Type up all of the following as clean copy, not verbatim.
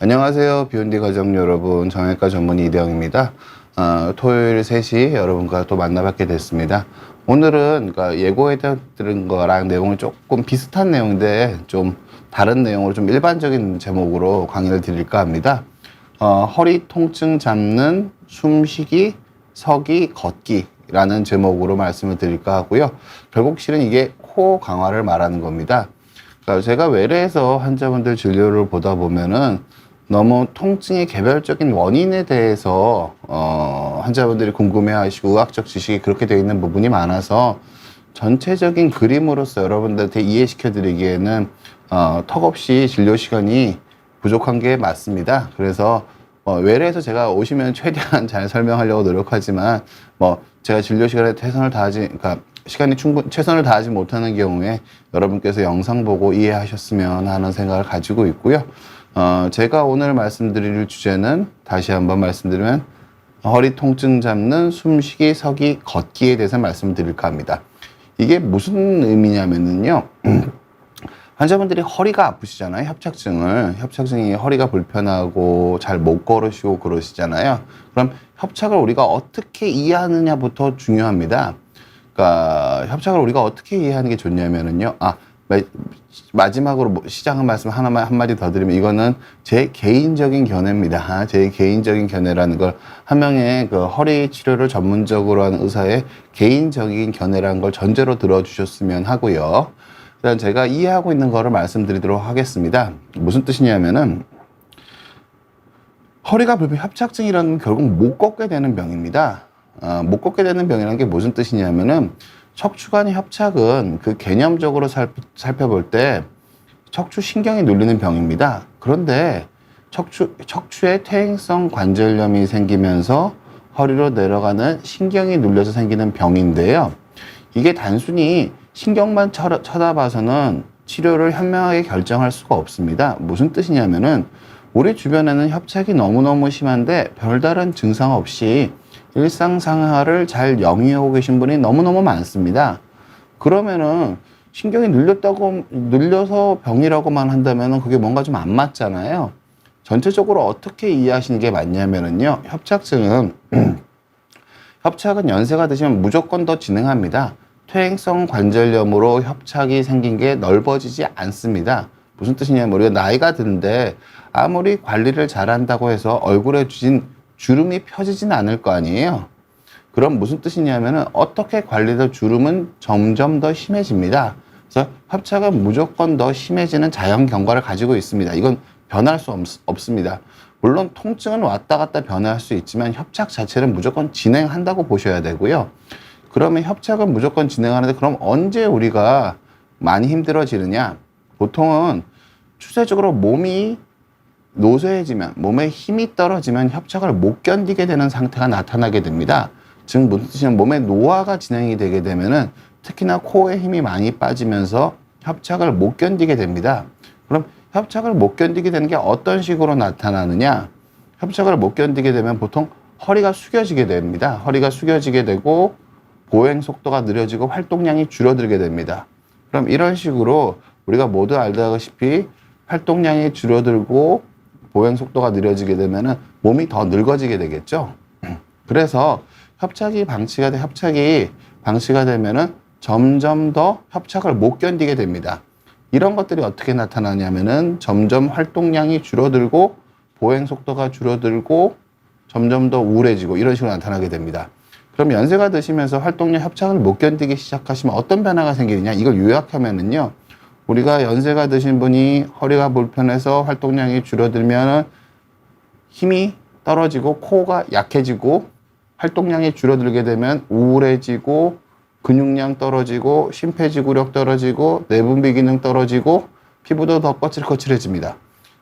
안녕하세요. 비욘디 가족 여러분, 정형외과 전문의 이대영입니다. 토요일 3시 여러분과 또 만나뵙게 됐습니다. 오늘은 그러니까 예고해 드린 거랑 내용이 조금 비슷한 내용인데 좀 다른 내용으로 좀 일반적인 제목으로 강의를 드릴까 합니다. 허리 통증 잡는 숨쉬기, 서기, 걷기라는 제목으로 말씀을 드릴까 하고요. 결국 실은 이게 코어 강화를 말하는 겁니다. 그러니까 제가 외래에서 환자분들 진료를 보다 보면은 너무 통증의 개별적인 원인에 대해서 환자분들이 궁금해하시고 의학적 지식이 그렇게 되어 있는 부분이 많아서 전체적인 그림으로서 여러분들한테 이해시켜 드리기에는 턱없이 진료 시간이 부족한 게 맞습니다. 그래서 외래에서 제가 오시면 최대한 잘 설명하려고 노력하지만 제가 진료 시간에 그러니까 시간이 최선을 다하지 못하는 경우에 여러분께서 영상 보고 이해하셨으면 하는 생각을 가지고 있고요. 제가 오늘 말씀드릴 주제는 다시 한번 말씀드리면 허리 통증 잡는 숨쉬기, 서기, 걷기에 대해서 말씀드릴까 합니다. 이게 무슨 의미냐면요. 환자분들이 허리가 아프시잖아요. 협착증이 허리가 불편하고 잘 못 걸으시고 그러시잖아요. 그럼 협착을 우리가 어떻게 이해하느냐부터 중요합니다. 그러니까 협착을 우리가 어떻게 이해하는 게 좋냐면요. 마지막으로 시작한 말씀 한마디 더 드리면 이거는 제 개인적인 견해입니다. 제 개인적인 견해라는 걸 한 명의 그 허리 치료를 전문적으로 하는 의사의 개인적인 견해라는 걸 전제로 들어주셨으면 하고요. 일단 제가 이해하고 있는 거를 말씀드리도록 하겠습니다. 무슨 뜻이냐면은 허리가 불편 협착증이라는 건 결국 못 걷게 되는 병입니다. 못 걷게 되는 병이라는 게 무슨 뜻이냐면은 척추간의 협착은 그 개념적으로 살펴볼 때 척추 신경이 눌리는 병입니다. 그런데 척추에 퇴행성 관절염이 생기면서 허리로 내려가는 신경이 눌려서 생기는 병인데요. 이게 단순히 신경만 쳐다봐서는 치료를 현명하게 결정할 수가 없습니다. 무슨 뜻이냐면은 우리 주변에는 협착이 너무너무 심한데 별다른 증상 없이 일상생활을 잘 영위하고 계신 분이 너무너무 많습니다. 그러면은 신경이 눌려서 병이라고만 한다면은 그게 뭔가 좀 안 맞잖아요. 전체적으로 어떻게 이해하시는 게 맞냐면은요. 협착은 연세가 드시면 무조건 더 진행합니다. 퇴행성 관절염으로 협착이 생긴 게 넓어지지 않습니다. 무슨 뜻이냐면 우리가 나이가 드는데 아무리 관리를 잘한다고 해서 얼굴에 주름이 펴지진 않을 거 아니에요. 그럼 무슨 뜻이냐면은 어떻게 관리도 주름은 점점 더 심해집니다. 그래서 협착은 무조건 더 심해지는 자연 경과를 가지고 있습니다. 이건 변할 수 없습니다. 물론 통증은 왔다 갔다 변할 수 있지만 협착 자체는 무조건 진행한다고 보셔야 되고요. 그러면 협착은 무조건 진행하는데 그럼 언제 우리가 많이 힘들어지느냐? 보통은 추세적으로 몸이 노쇠해지면, 몸에 힘이 떨어지면 협착을 못 견디게 되는 상태가 나타나게 됩니다. 즉 무슨 뜻이냐면 몸의 노화가 진행이 되게 되면은 특히나 코어에 힘이 많이 빠지면서 협착을 못 견디게 됩니다. 그럼 협착을 못 견디게 되는 게 어떤 식으로 나타나느냐? 협착을 못 견디게 되면 보통 허리가 숙여지게 됩니다. 허리가 숙여지게 되고 보행 속도가 느려지고 활동량이 줄어들게 됩니다. 그럼 이런 식으로 우리가 모두 알다시피 활동량이 줄어들고 보행 속도가 느려지게 되면은 몸이 더 늙어지게 되겠죠. 그래서 협착이 방치가 되면은 점점 더 협착을 못 견디게 됩니다. 이런 것들이 어떻게 나타나냐면은 점점 활동량이 줄어들고 보행 속도가 줄어들고 점점 더 우울해지고 이런 식으로 나타나게 됩니다. 그럼 연세가 드시면서 활동량 협착을 못 견디기 시작하시면 어떤 변화가 생기느냐? 이걸 요약하면은요. 우리가 연세가 드신 분이 허리가 불편해서 활동량이 줄어들면 힘이 떨어지고 코어가 약해지고 활동량이 줄어들게 되면 우울해지고 근육량 떨어지고 심폐지구력 떨어지고 내분비 기능 떨어지고 피부도 더 거칠거칠해집니다.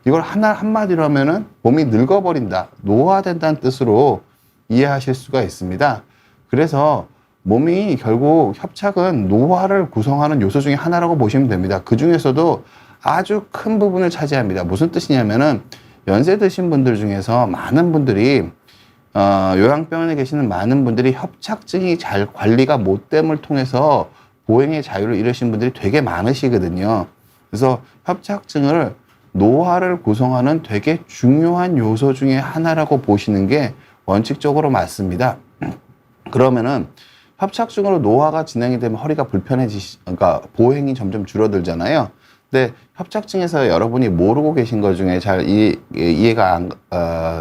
이걸 한마디로 하면은 몸이 늙어버린다, 노화된다는 뜻으로 이해하실 수가 있습니다. 그래서 몸이 결국 협착은 노화를 구성하는 요소 중에 하나라고 보시면 됩니다. 그 중에서도 아주 큰 부분을 차지합니다. 무슨 뜻이냐면은 연세 드신 분들 중에서 많은 분들이 요양병원에 계시는 많은 분들이 협착증이 잘 관리가 못됨을 통해서 보행의 자유를 잃으신 분들이 되게 많으시거든요. 그래서 협착증을 노화를 구성하는 되게 중요한 요소 중에 하나라고 보시는 게 원칙적으로 맞습니다. 그러면은 협착증으로 노화가 진행이 되면 허리가 그러니까 보행이 점점 줄어들잖아요. 근데 협착증에서 여러분이 모르고 계신 것 중에 잘 이해가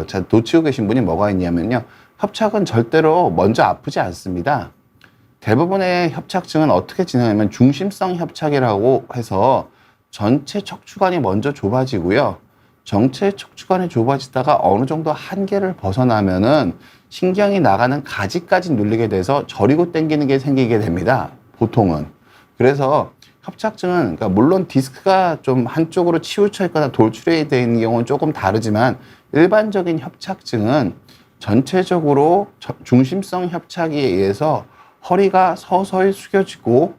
잘 놓치고 계신 분이 뭐가 있냐면요. 협착은 절대로 먼저 아프지 않습니다. 대부분의 협착증은 어떻게 진행하냐면 중심성 협착이라고 해서 전체 척추관이 먼저 좁아지고요. 전체 척추관이 좁아지다가 어느 정도 한계를 벗어나면은 신경이 나가는 가지까지 눌리게 돼서 저리고 당기는 게 생기게 됩니다. 보통은. 그래서 협착증은 그러니까 물론 디스크가 좀 한쪽으로 치우쳐 있거나 돌출이 되어 있는 경우는 조금 다르지만 일반적인 협착증은 전체적으로 중심성 협착에 의해서 허리가 서서히 숙여지고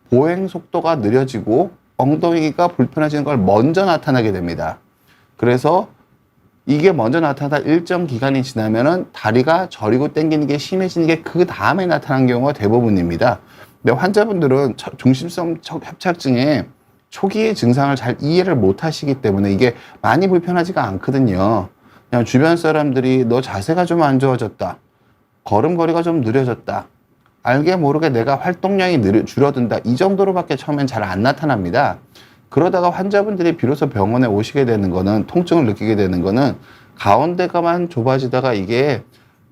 보행 속도가 느려지고 엉덩이가 불편해지는 걸 먼저 나타나게 됩니다. 그래서 이게 먼저 나타나다 일정 기간이 지나면은 다리가 저리고 당기는 게 심해지는 게 그 다음에 나타나는 경우가 대부분입니다. 근데 환자분들은 중심성 협착증의 초기의 증상을 잘 이해를 못 하시기 때문에 이게 많이 불편하지가 않거든요. 그냥 주변 사람들이 너 자세가 좀 안 좋아졌다. 걸음걸이가 좀 느려졌다. 알게 모르게 내가 활동량이 줄어든다. 이 정도로밖에 처음엔 잘 안 나타납니다. 그러다가 환자분들이 비로소 병원에 오시게 되는 거는 통증을 느끼게 되는 거는 가운데가만 좁아지다가 이게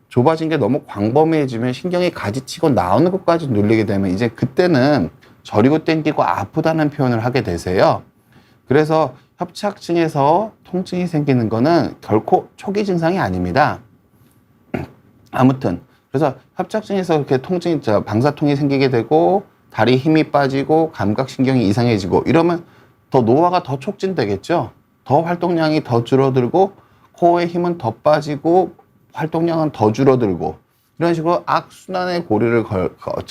좁아진 게 너무 광범위해지면 신경이 가지치고 나오는 것까지 눌리게 되면 이제 그때는 저리고 땡기고 아프다는 표현을 하게 되세요. 그래서 협착증에서 통증이 생기는 거는 결코 초기 증상이 아닙니다. 아무튼 그래서 협착증에서 이렇게 방사통이 생기게 되고 다리 힘이 빠지고 감각신경이 이상해지고 이러면 더 노화가 더 촉진되겠죠. 더 활동량이 더 줄어들고 코어의 힘은 더 빠지고 활동량은 더 줄어들고 이런 식으로 악순환의 고리를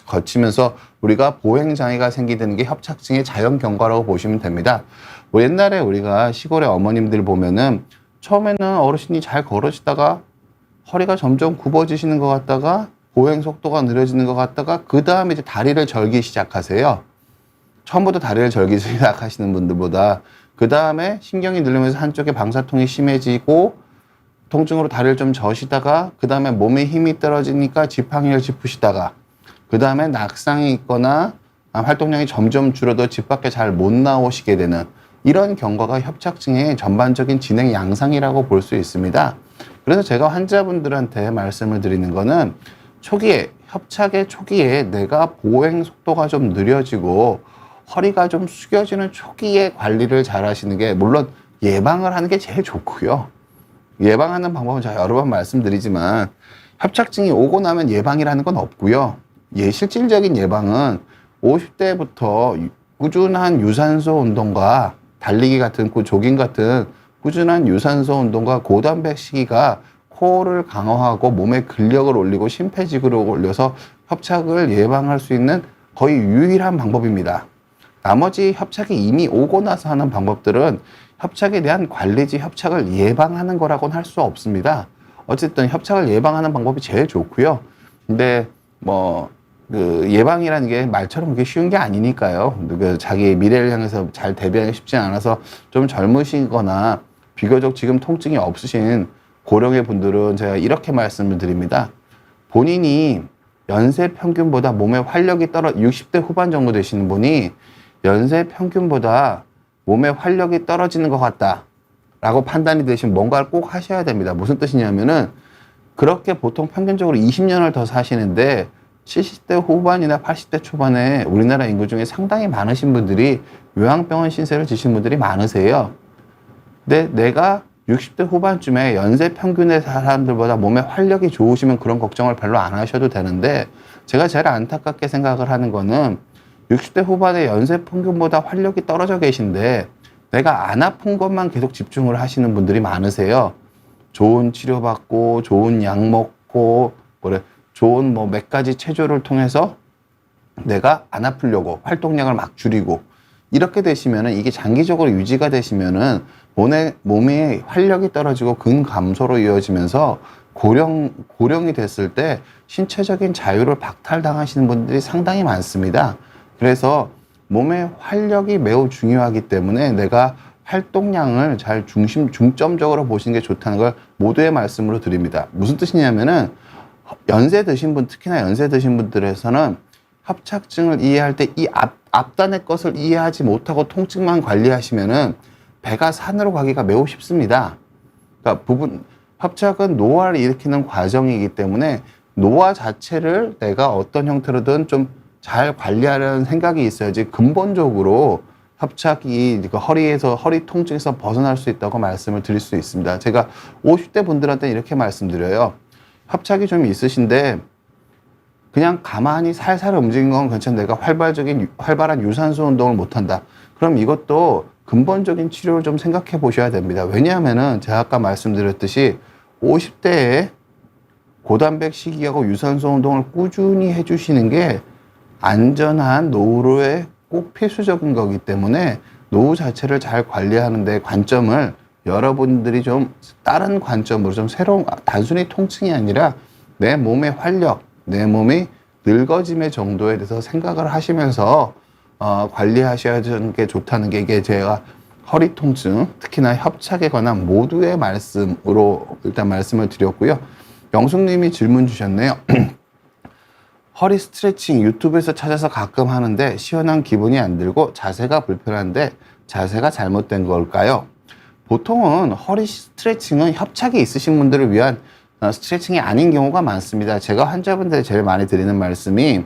거치면서 우리가 보행장애가 생기는 게 협착증의 자연 경과라고 보시면 됩니다. 뭐 옛날에 우리가 시골의 어머님들 보면은 처음에는 어르신이 잘 걸으시다가 허리가 점점 굽어지시는 것 같다가 보행 속도가 느려지는 것 같다가 그 다음에 이제 다리를 절기 시작하세요. 처음부터 다리를 절기 시작하시는 분들보다 그 다음에 신경이 늘리면서 한쪽에 방사통이 심해지고 통증으로 다리를 좀 저시다가 그 다음에 몸에 힘이 떨어지니까 지팡이를 짚으시다가 그 다음에 낙상이 있거나 활동량이 점점 줄어도 집 밖에 잘 못 나오시게 되는 이런 경과가 협착증의 전반적인 진행 양상이라고 볼 수 있습니다. 그래서 제가 환자분들한테 말씀을 드리는 거는 협착의 초기에 내가 보행 속도가 좀 느려지고 허리가 좀 숙여지는 초기에 관리를 잘 하시는 게 물론 예방을 하는 게 제일 좋고요. 예방하는 방법은 제가 여러 번 말씀드리지만 협착증이 오고 나면 예방이라는 건 없고요. 실질적인 예방은 50대부터 꾸준한 유산소 운동과 달리기 같은 조깅 같은 꾸준한 유산소 운동과 고단백 식이가 코어를 강화하고 몸의 근력을 올리고 심폐지구력을 올려서 협착을 예방할 수 있는 거의 유일한 방법입니다. 나머지 협착이 이미 오고 나서 하는 방법들은 협착에 대한 관리지 협착을 예방하는 거라고는 할 수 없습니다. 어쨌든 협착을 예방하는 방법이 제일 좋고요. 근데 예방이라는 게 말처럼 그렇게 쉬운 게 아니니까요. 자기의 미래를 향해서 잘 대비하기 쉽지 않아서 좀 젊으시거나 비교적 지금 통증이 없으신 고령의 분들은 제가 이렇게 말씀을 드립니다. 본인이 연세 평균보다 몸의 활력이 60대 후반 정도 되시는 분이 연세 평균보다 몸의 활력이 떨어지는 것 같다 라고 판단이 되시면 뭔가를 꼭 하셔야 됩니다. 무슨 뜻이냐면은 그렇게 보통 평균적으로 20년을 더 사시는데 70대 후반이나 80대 초반에 우리나라 인구 중에 상당히 많으신 분들이 요양병원 신세를 지신 분들이 많으세요. 근데 내가 60대 후반쯤에 연세 평균의 사람들보다 몸에 활력이 좋으시면 그런 걱정을 별로 안 하셔도 되는데 제가 제일 안타깝게 생각을 하는 거는 60대 후반의 연세 평균보다 활력이 떨어져 계신데 내가 안 아픈 것만 계속 집중을 하시는 분들이 많으세요. 좋은 치료받고 좋은 약 먹고 좋은 몇 가지 체조를 통해서 내가 안 아프려고 활동량을 막 줄이고 이렇게 되시면은 이게 장기적으로 유지가 되시면은 몸에 활력이 떨어지고 근감소로 이어지면서 고령이 됐을 때 신체적인 자유를 박탈당하시는 분들이 상당히 많습니다. 그래서 몸의 활력이 매우 중요하기 때문에 내가 활동량을 잘 중점적으로 보시는 게 좋다는 걸 모두의 말씀으로 드립니다. 무슨 뜻이냐면은 연세 드신 분, 특히나 연세 드신 분들에서는 협착증을 이해할 때 이 앞단의 것을 이해하지 못하고 통증만 관리하시면은 배가 산으로 가기가 매우 쉽습니다. 그러니까 협착은 노화를 일으키는 과정이기 때문에 노화 자체를 내가 어떤 형태로든 좀 잘 관리하려는 생각이 있어야지 근본적으로 협착이 허리 통증에서 벗어날 수 있다고 말씀을 드릴 수 있습니다. 제가 50대 분들한테 이렇게 말씀드려요. 협착이 좀 있으신데 그냥 가만히 살살 움직이는 건 괜찮은데 내가 활발한 유산소 운동을 못한다. 그럼 이것도 근본적인 치료를 좀 생각해 보셔야 됩니다. 왜냐하면은 제가 아까 말씀드렸듯이 50대에 고단백 식이하고 유산소 운동을 꾸준히 해주시는 게 안전한 노후에 꼭 필수적인 거기 때문에 노후 자체를 잘 관리하는 데 관점을 여러분들이 좀 다른 관점으로 좀 새로운, 단순히 통증이 아니라 내 몸의 활력, 내 몸이 늙어짐의 정도에 대해서 생각을 하시면서 관리하셔야 되는 게 좋다는 게 이게 제가 허리 통증, 특히나 협착에 관한 모두의 말씀으로 일단 말씀을 드렸고요. 영숙님이 질문 주셨네요. 허리 스트레칭 유튜브에서 찾아서 가끔 하는데 시원한 기분이 안 들고 자세가 불편한데 자세가 잘못된 걸까요? 보통은 허리 스트레칭은 협착이 있으신 분들을 위한 스트레칭이 아닌 경우가 많습니다. 제가 환자분들에 제일 많이 드리는 말씀이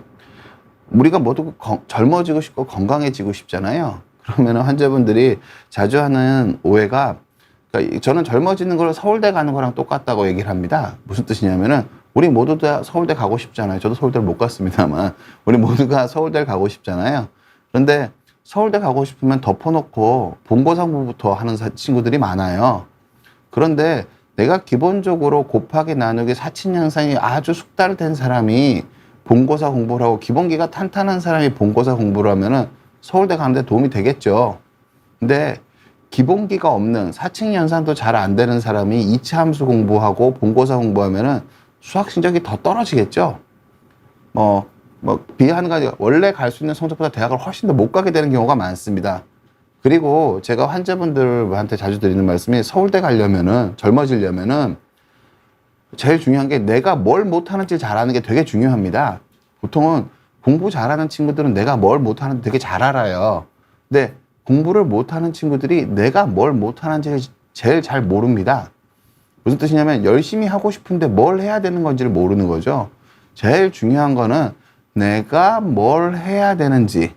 우리가 모두 젊어지고 싶고 건강해지고 싶잖아요. 그러면 환자분들이 자주 하는 오해가, 그러니까 저는 젊어지는 걸 서울대 가는 거랑 똑같다고 얘기를 합니다. 무슨 뜻이냐면은 우리 모두 다 서울대 가고 싶잖아요. 저도 서울대를 못 갔습니다만 우리 모두가 서울대를 가고 싶잖아요. 그런데 서울대 가고 싶으면 덮어놓고 본고사 공부부터 하는 친구들이 많아요. 그런데 내가 기본적으로 곱하기 나누기 사칙연산이 아주 숙달된 사람이 본고사 공부를 하고 기본기가 탄탄한 사람이 본고사 공부를 하면은 서울대 가는데 도움이 되겠죠. 근데 기본기가 없는 사칙연산도 잘 안 되는 사람이 이차 함수 공부하고 본고사 공부하면은 수학 성적이 더 떨어지겠죠. 비하는 가지 원래 갈 수 있는 성적보다 대학을 훨씬 더 못 가게 되는 경우가 많습니다. 그리고 제가 환자분들한테 자주 드리는 말씀이 서울대 가려면은 젊어지려면은 제일 중요한 게 내가 뭘 못하는지 잘하는 게 되게 중요합니다. 보통은 공부 잘하는 친구들은 내가 뭘 못하는지 되게 잘 알아요. 근데 공부를 못하는 친구들이 내가 뭘 못하는지를 제일 잘 모릅니다. 무슨 뜻이냐면 열심히 하고 싶은데 뭘 해야 되는 건지를 모르는 거죠. 제일 중요한 거는 내가 뭘 해야 되는지를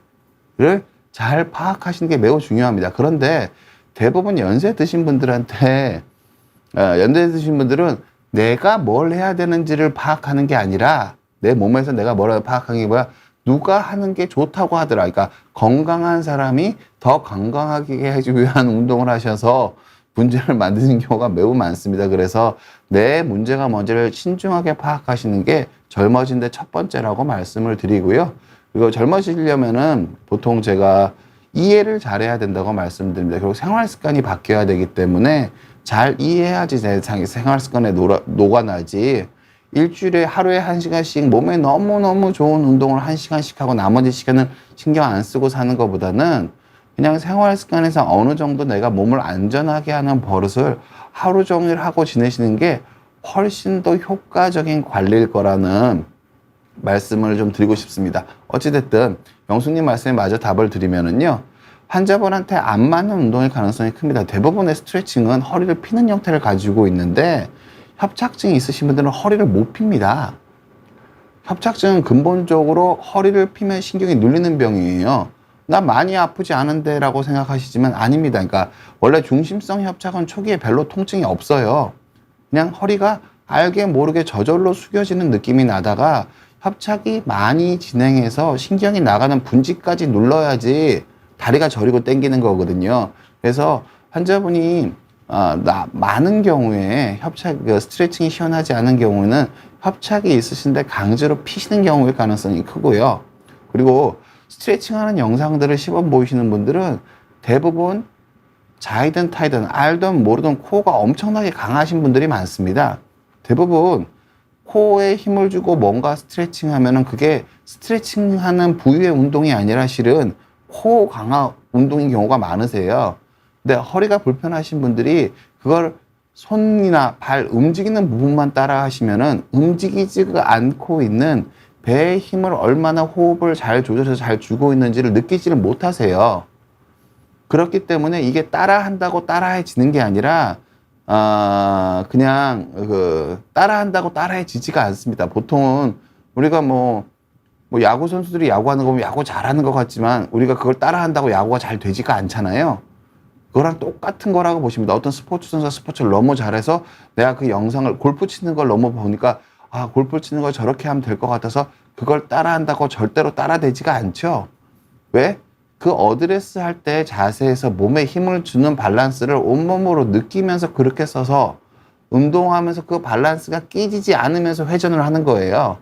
잘 파악하시는 게 매우 중요합니다. 그런데 대부분 연세 드신 분들은 내가 뭘 해야 되는지를 파악하는 게 아니라 내 몸에서 내가 뭘 파악하는 게 뭐야? 누가 하는 게 좋다고 하더라. 그러니까 건강한 사람이 더 건강하게 하기 위한 운동을 하셔서 문제를 만드는 경우가 매우 많습니다. 그래서 내 문제가 뭔지를 신중하게 파악하시는 게 젊어진데 첫 번째라고 말씀을 드리고요. 그리고 젊어지려면은 보통 제가 이해를 잘해야 된다고 말씀드립니다. 그리고 생활 습관이 바뀌어야 되기 때문에 잘 이해해야지 내 생활 습관에 녹아나지. 일주일에 하루에 1시간씩 몸에 너무너무 좋은 운동을 1시간씩 하고 나머지 시간은 신경 안 쓰고 사는 것보다는 그냥 생활 습관에서 어느 정도 내가 몸을 안전하게 하는 버릇을 하루 종일 하고 지내시는 게 훨씬 더 효과적인 관리일 거라는 말씀을 좀 드리고 싶습니다. 어찌됐든 영숙님 말씀에 마저 답을 드리면은요. 환자분한테 안 맞는 운동일 가능성이 큽니다. 대부분의 스트레칭은 허리를 피는 형태를 가지고 있는데 협착증이 있으신 분들은 허리를 못 핍니다. 협착증은 근본적으로 허리를 피면 신경이 눌리는 병이에요. 나 많이 아프지 않은데 라고 생각하시지만 아닙니다. 그러니까 원래 중심성 협착은 초기에 별로 통증이 없어요. 그냥 허리가 알게 모르게 저절로 숙여지는 느낌이 나다가 협착이 많이 진행해서 신경이 나가는 분지까지 눌러야지 다리가 저리고 당기는 거거든요. 그래서 환자분이 많은 경우에 스트레칭이 시원하지 않은 경우는 협착이 있으신데 강제로 피시는 경우일 가능성이 크고요. 그리고 스트레칭 하는 영상들을 시범 보이시는 분들은 대부분 자이든 타이든 알든 모르든 코어가 엄청나게 강하신 분들이 많습니다. 대부분 코어에 힘을 주고 뭔가 스트레칭 하면은 그게 스트레칭 하는 부위의 운동이 아니라 실은 코어 강화 운동인 경우가 많으세요. 근데 허리가 불편하신 분들이 그걸 손이나 발 움직이는 부분만 따라 하시면은 움직이지가 않고 있는 배의 힘을 얼마나 호흡을 잘 조절해서 잘 주고 있는지를 느끼지를 못하세요. 그렇기 때문에 이게 따라 한다고 따라해지는 게 아니라 그냥 따라 한다고 따라해지지가 않습니다. 보통은 우리가 뭐 야구 선수들이 야구하는 거 보면 야구 잘하는 것 같지만 우리가 그걸 따라 한다고 야구가 잘 되지가 않잖아요. 그거랑 똑같은 거라고 보십니다. 어떤 스포츠 선수가 스포츠를 너무 잘해서 내가 그 영상을 골프 치는 걸 너무 보니까 골프 치는 걸 저렇게 하면 될 것 같아서 그걸 따라 한다고 절대로 따라되지가 않죠. 왜? 그 어드레스 할 때 자세에서 몸에 힘을 주는 밸런스를 온몸으로 느끼면서 그렇게 써서 운동하면서 그 밸런스가 깨지지 않으면서 회전을 하는 거예요.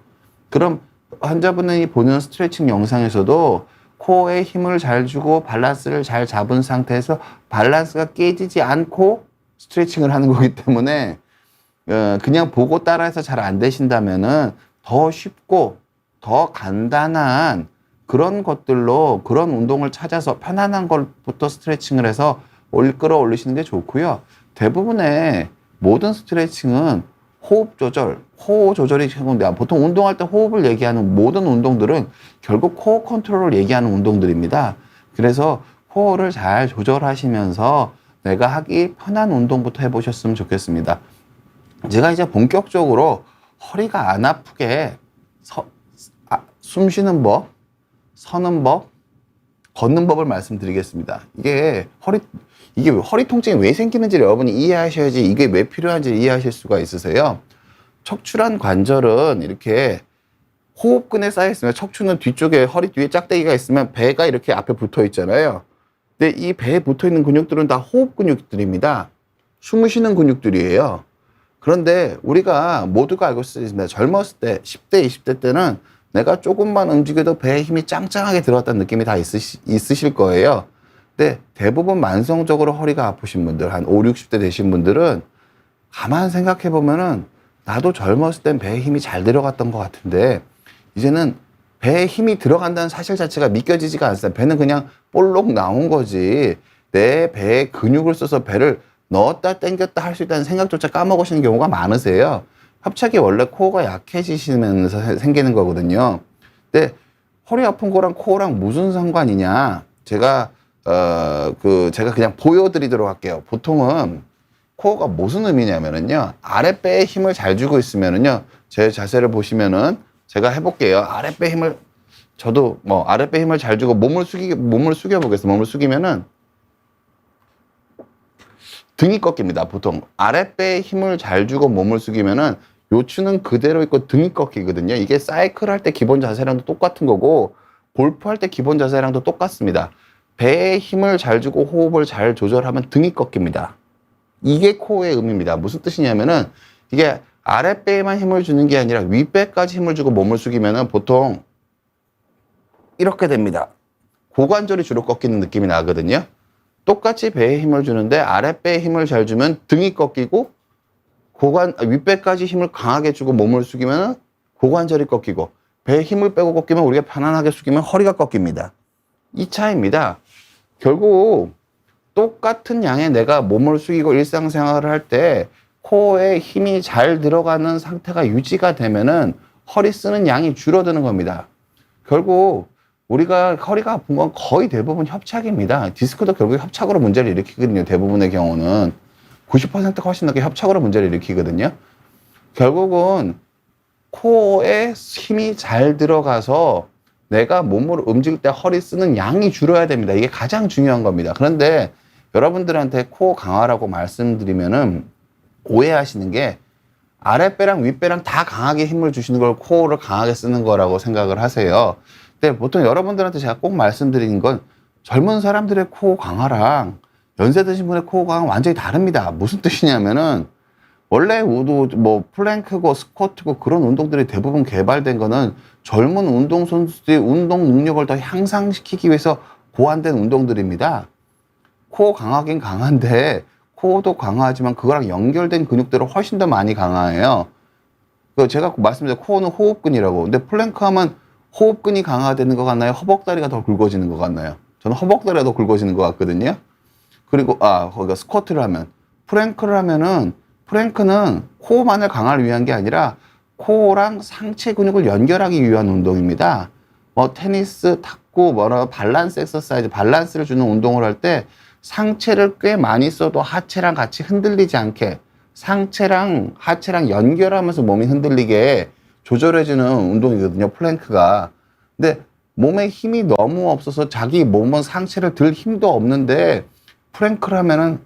그럼 환자분이 보는 스트레칭 영상에서도 코어에 힘을 잘 주고 밸런스를 잘 잡은 상태에서 밸런스가 깨지지 않고 스트레칭을 하는 거기 때문에 그냥 보고 따라해서 잘 안 되신다면은 더 쉽고 더 간단한 그런 것들로 그런 운동을 찾아서 편안한 것부터 스트레칭을 해서 끌어올리시는 게 좋고요. 대부분의 모든 스트레칭은 호흡 조절, 코어 조절이 최고인데 보통 운동할 때 호흡을 얘기하는 모든 운동들은 결국 코어 컨트롤을 얘기하는 운동들입니다. 그래서 코어를 잘 조절하시면서 내가 하기 편한 운동부터 해보셨으면 좋겠습니다. 제가 이제 본격적으로 허리가 안 아프게 숨 쉬는 법, 서는 법, 걷는 법을 말씀드리겠습니다. 이게 허리 통증이 왜 생기는지를 여러분이 이해하셔야지 이게 왜 필요한지 이해하실 수가 있으세요. 척추란 관절은 이렇게 호흡근에 쌓여 있으면 척추는 뒤쪽에 허리 뒤에 짝대기가 있으면 배가 이렇게 앞에 붙어 있잖아요. 근데 이 배에 붙어 있는 근육들은 다 호흡 근육들입니다. 숨을 쉬는 근육들이에요. 그런데 우리가 모두가 알고 있습니다. 젊었을 때 10대, 20대 때는 내가 조금만 움직여도 배에 힘이 짱짱하게 들어갔다는 느낌이 다 있으실 거예요. 근데 대부분 만성적으로 허리가 아프신 분들, 한 5, 60대 되신 분들은 가만 생각해 보면은 나도 젊었을 땐 배에 힘이 잘 들어갔던 것 같은데 이제는 배에 힘이 들어간다는 사실 자체가 믿겨지지가 않습니다. 배는 그냥 볼록 나온 거지 내 배에 근육을 써서 배를 넣었다 땡겼다 할 수 있다는 생각조차 까먹으시는 경우가 많으세요. 협착이 원래 코어가 약해지시면서 생기는 거거든요. 근데 허리 아픈 거랑 코어랑 무슨 상관이냐? 제가 그냥 보여드리도록 할게요. 보통은 코어가 무슨 의미냐면은요, 아랫배에 힘을 잘 주고 있으면은요, 제 자세를 보시면은 제가 해볼게요. 저도 아랫배 힘을 잘 주고 몸을 숙여보겠습니다. 몸을 숙이면은 등이 꺾입니다. 보통 아랫배에 힘을 잘 주고 몸을 숙이면은 요추는 그대로 있고 등이 꺾이거든요. 이게 사이클 할 때 기본 자세랑도 똑같은 거고 골프 할 때 기본 자세랑도 똑같습니다. 배에 힘을 잘 주고 호흡을 잘 조절하면 등이 꺾입니다. 이게 코어의 의미입니다. 무슨 뜻이냐면은 이게 아랫배에만 힘을 주는 게 아니라 윗배까지 힘을 주고 몸을 숙이면은 보통 이렇게 됩니다. 고관절이 주로 꺾이는 느낌이 나거든요. 똑같이 배에 힘을 주는데 아랫배에 힘을 잘 주면 등이 꺾이고 윗배까지 힘을 강하게 주고 몸을 숙이면 고관절이 꺾이고 배에 힘을 빼고 꺾이면 우리가 편안하게 숙이면 허리가 꺾입니다. 이 차이입니다. 결국 똑같은 양의 내가 몸을 숙이고 일상생활을 할 때 코어에 힘이 잘 들어가는 상태가 유지가 되면은 허리 쓰는 양이 줄어드는 겁니다. 결국 우리가 허리가 아픈 건 거의 대부분 협착입니다. 디스크도 결국 협착으로 문제를 일으키거든요. 대부분의 경우는 90%가 훨씬 넘게 협착으로 문제를 일으키거든요. 결국은 코어에 힘이 잘 들어가서 내가 몸을 움직일 때 허리 쓰는 양이 줄어야 됩니다. 이게 가장 중요한 겁니다. 그런데 여러분들한테 코어 강화라고 말씀드리면은 오해하시는 게 아랫배랑 윗배랑 다 강하게 힘을 주시는 걸 코어를 강하게 쓰는 거라고 생각을 하세요. 근데 보통 여러분들한테 제가 꼭 말씀드리는 건 젊은 사람들의 코어 강화랑 연세 드신 분의 코어 강화는 완전히 다릅니다. 무슨 뜻이냐면은 원래 플랭크고 스쿼트고 그런 운동들이 대부분 개발된 거는 젊은 운동선수들이 운동 능력을 더 향상시키기 위해서 고안된 운동들입니다. 코어 강하긴 강한데 코어도 강하지만 그거랑 연결된 근육들은 훨씬 더 많이 강해요. 제가 말씀드린 코어는 호흡근이라고. 근데 플랭크 하면 호흡근이 강화되는 것 같나요? 허벅다리가 더 굵어지는 것 같나요? 저는 허벅다리가 더 굵어지는 것 같거든요. 그리고 거기가 스쿼트를 하면, 프랭크를 하면은 프랭크는 코어만을 강화를 위한 게 아니라 코어랑 상체 근육을 연결하기 위한 운동입니다. 뭐 테니스, 탁구, 밸런스 엑서사이즈, 밸런스를 주는 운동을 할 때 상체를 꽤 많이 써도 하체랑 같이 흔들리지 않게 상체랑 하체랑 연결하면서 몸이 흔들리게 조절해주는 운동이거든요, 플랭크가. 근데 몸에 힘이 너무 없어서 자기 몸은 상체를 들 힘도 없는데 플랭크를 하면은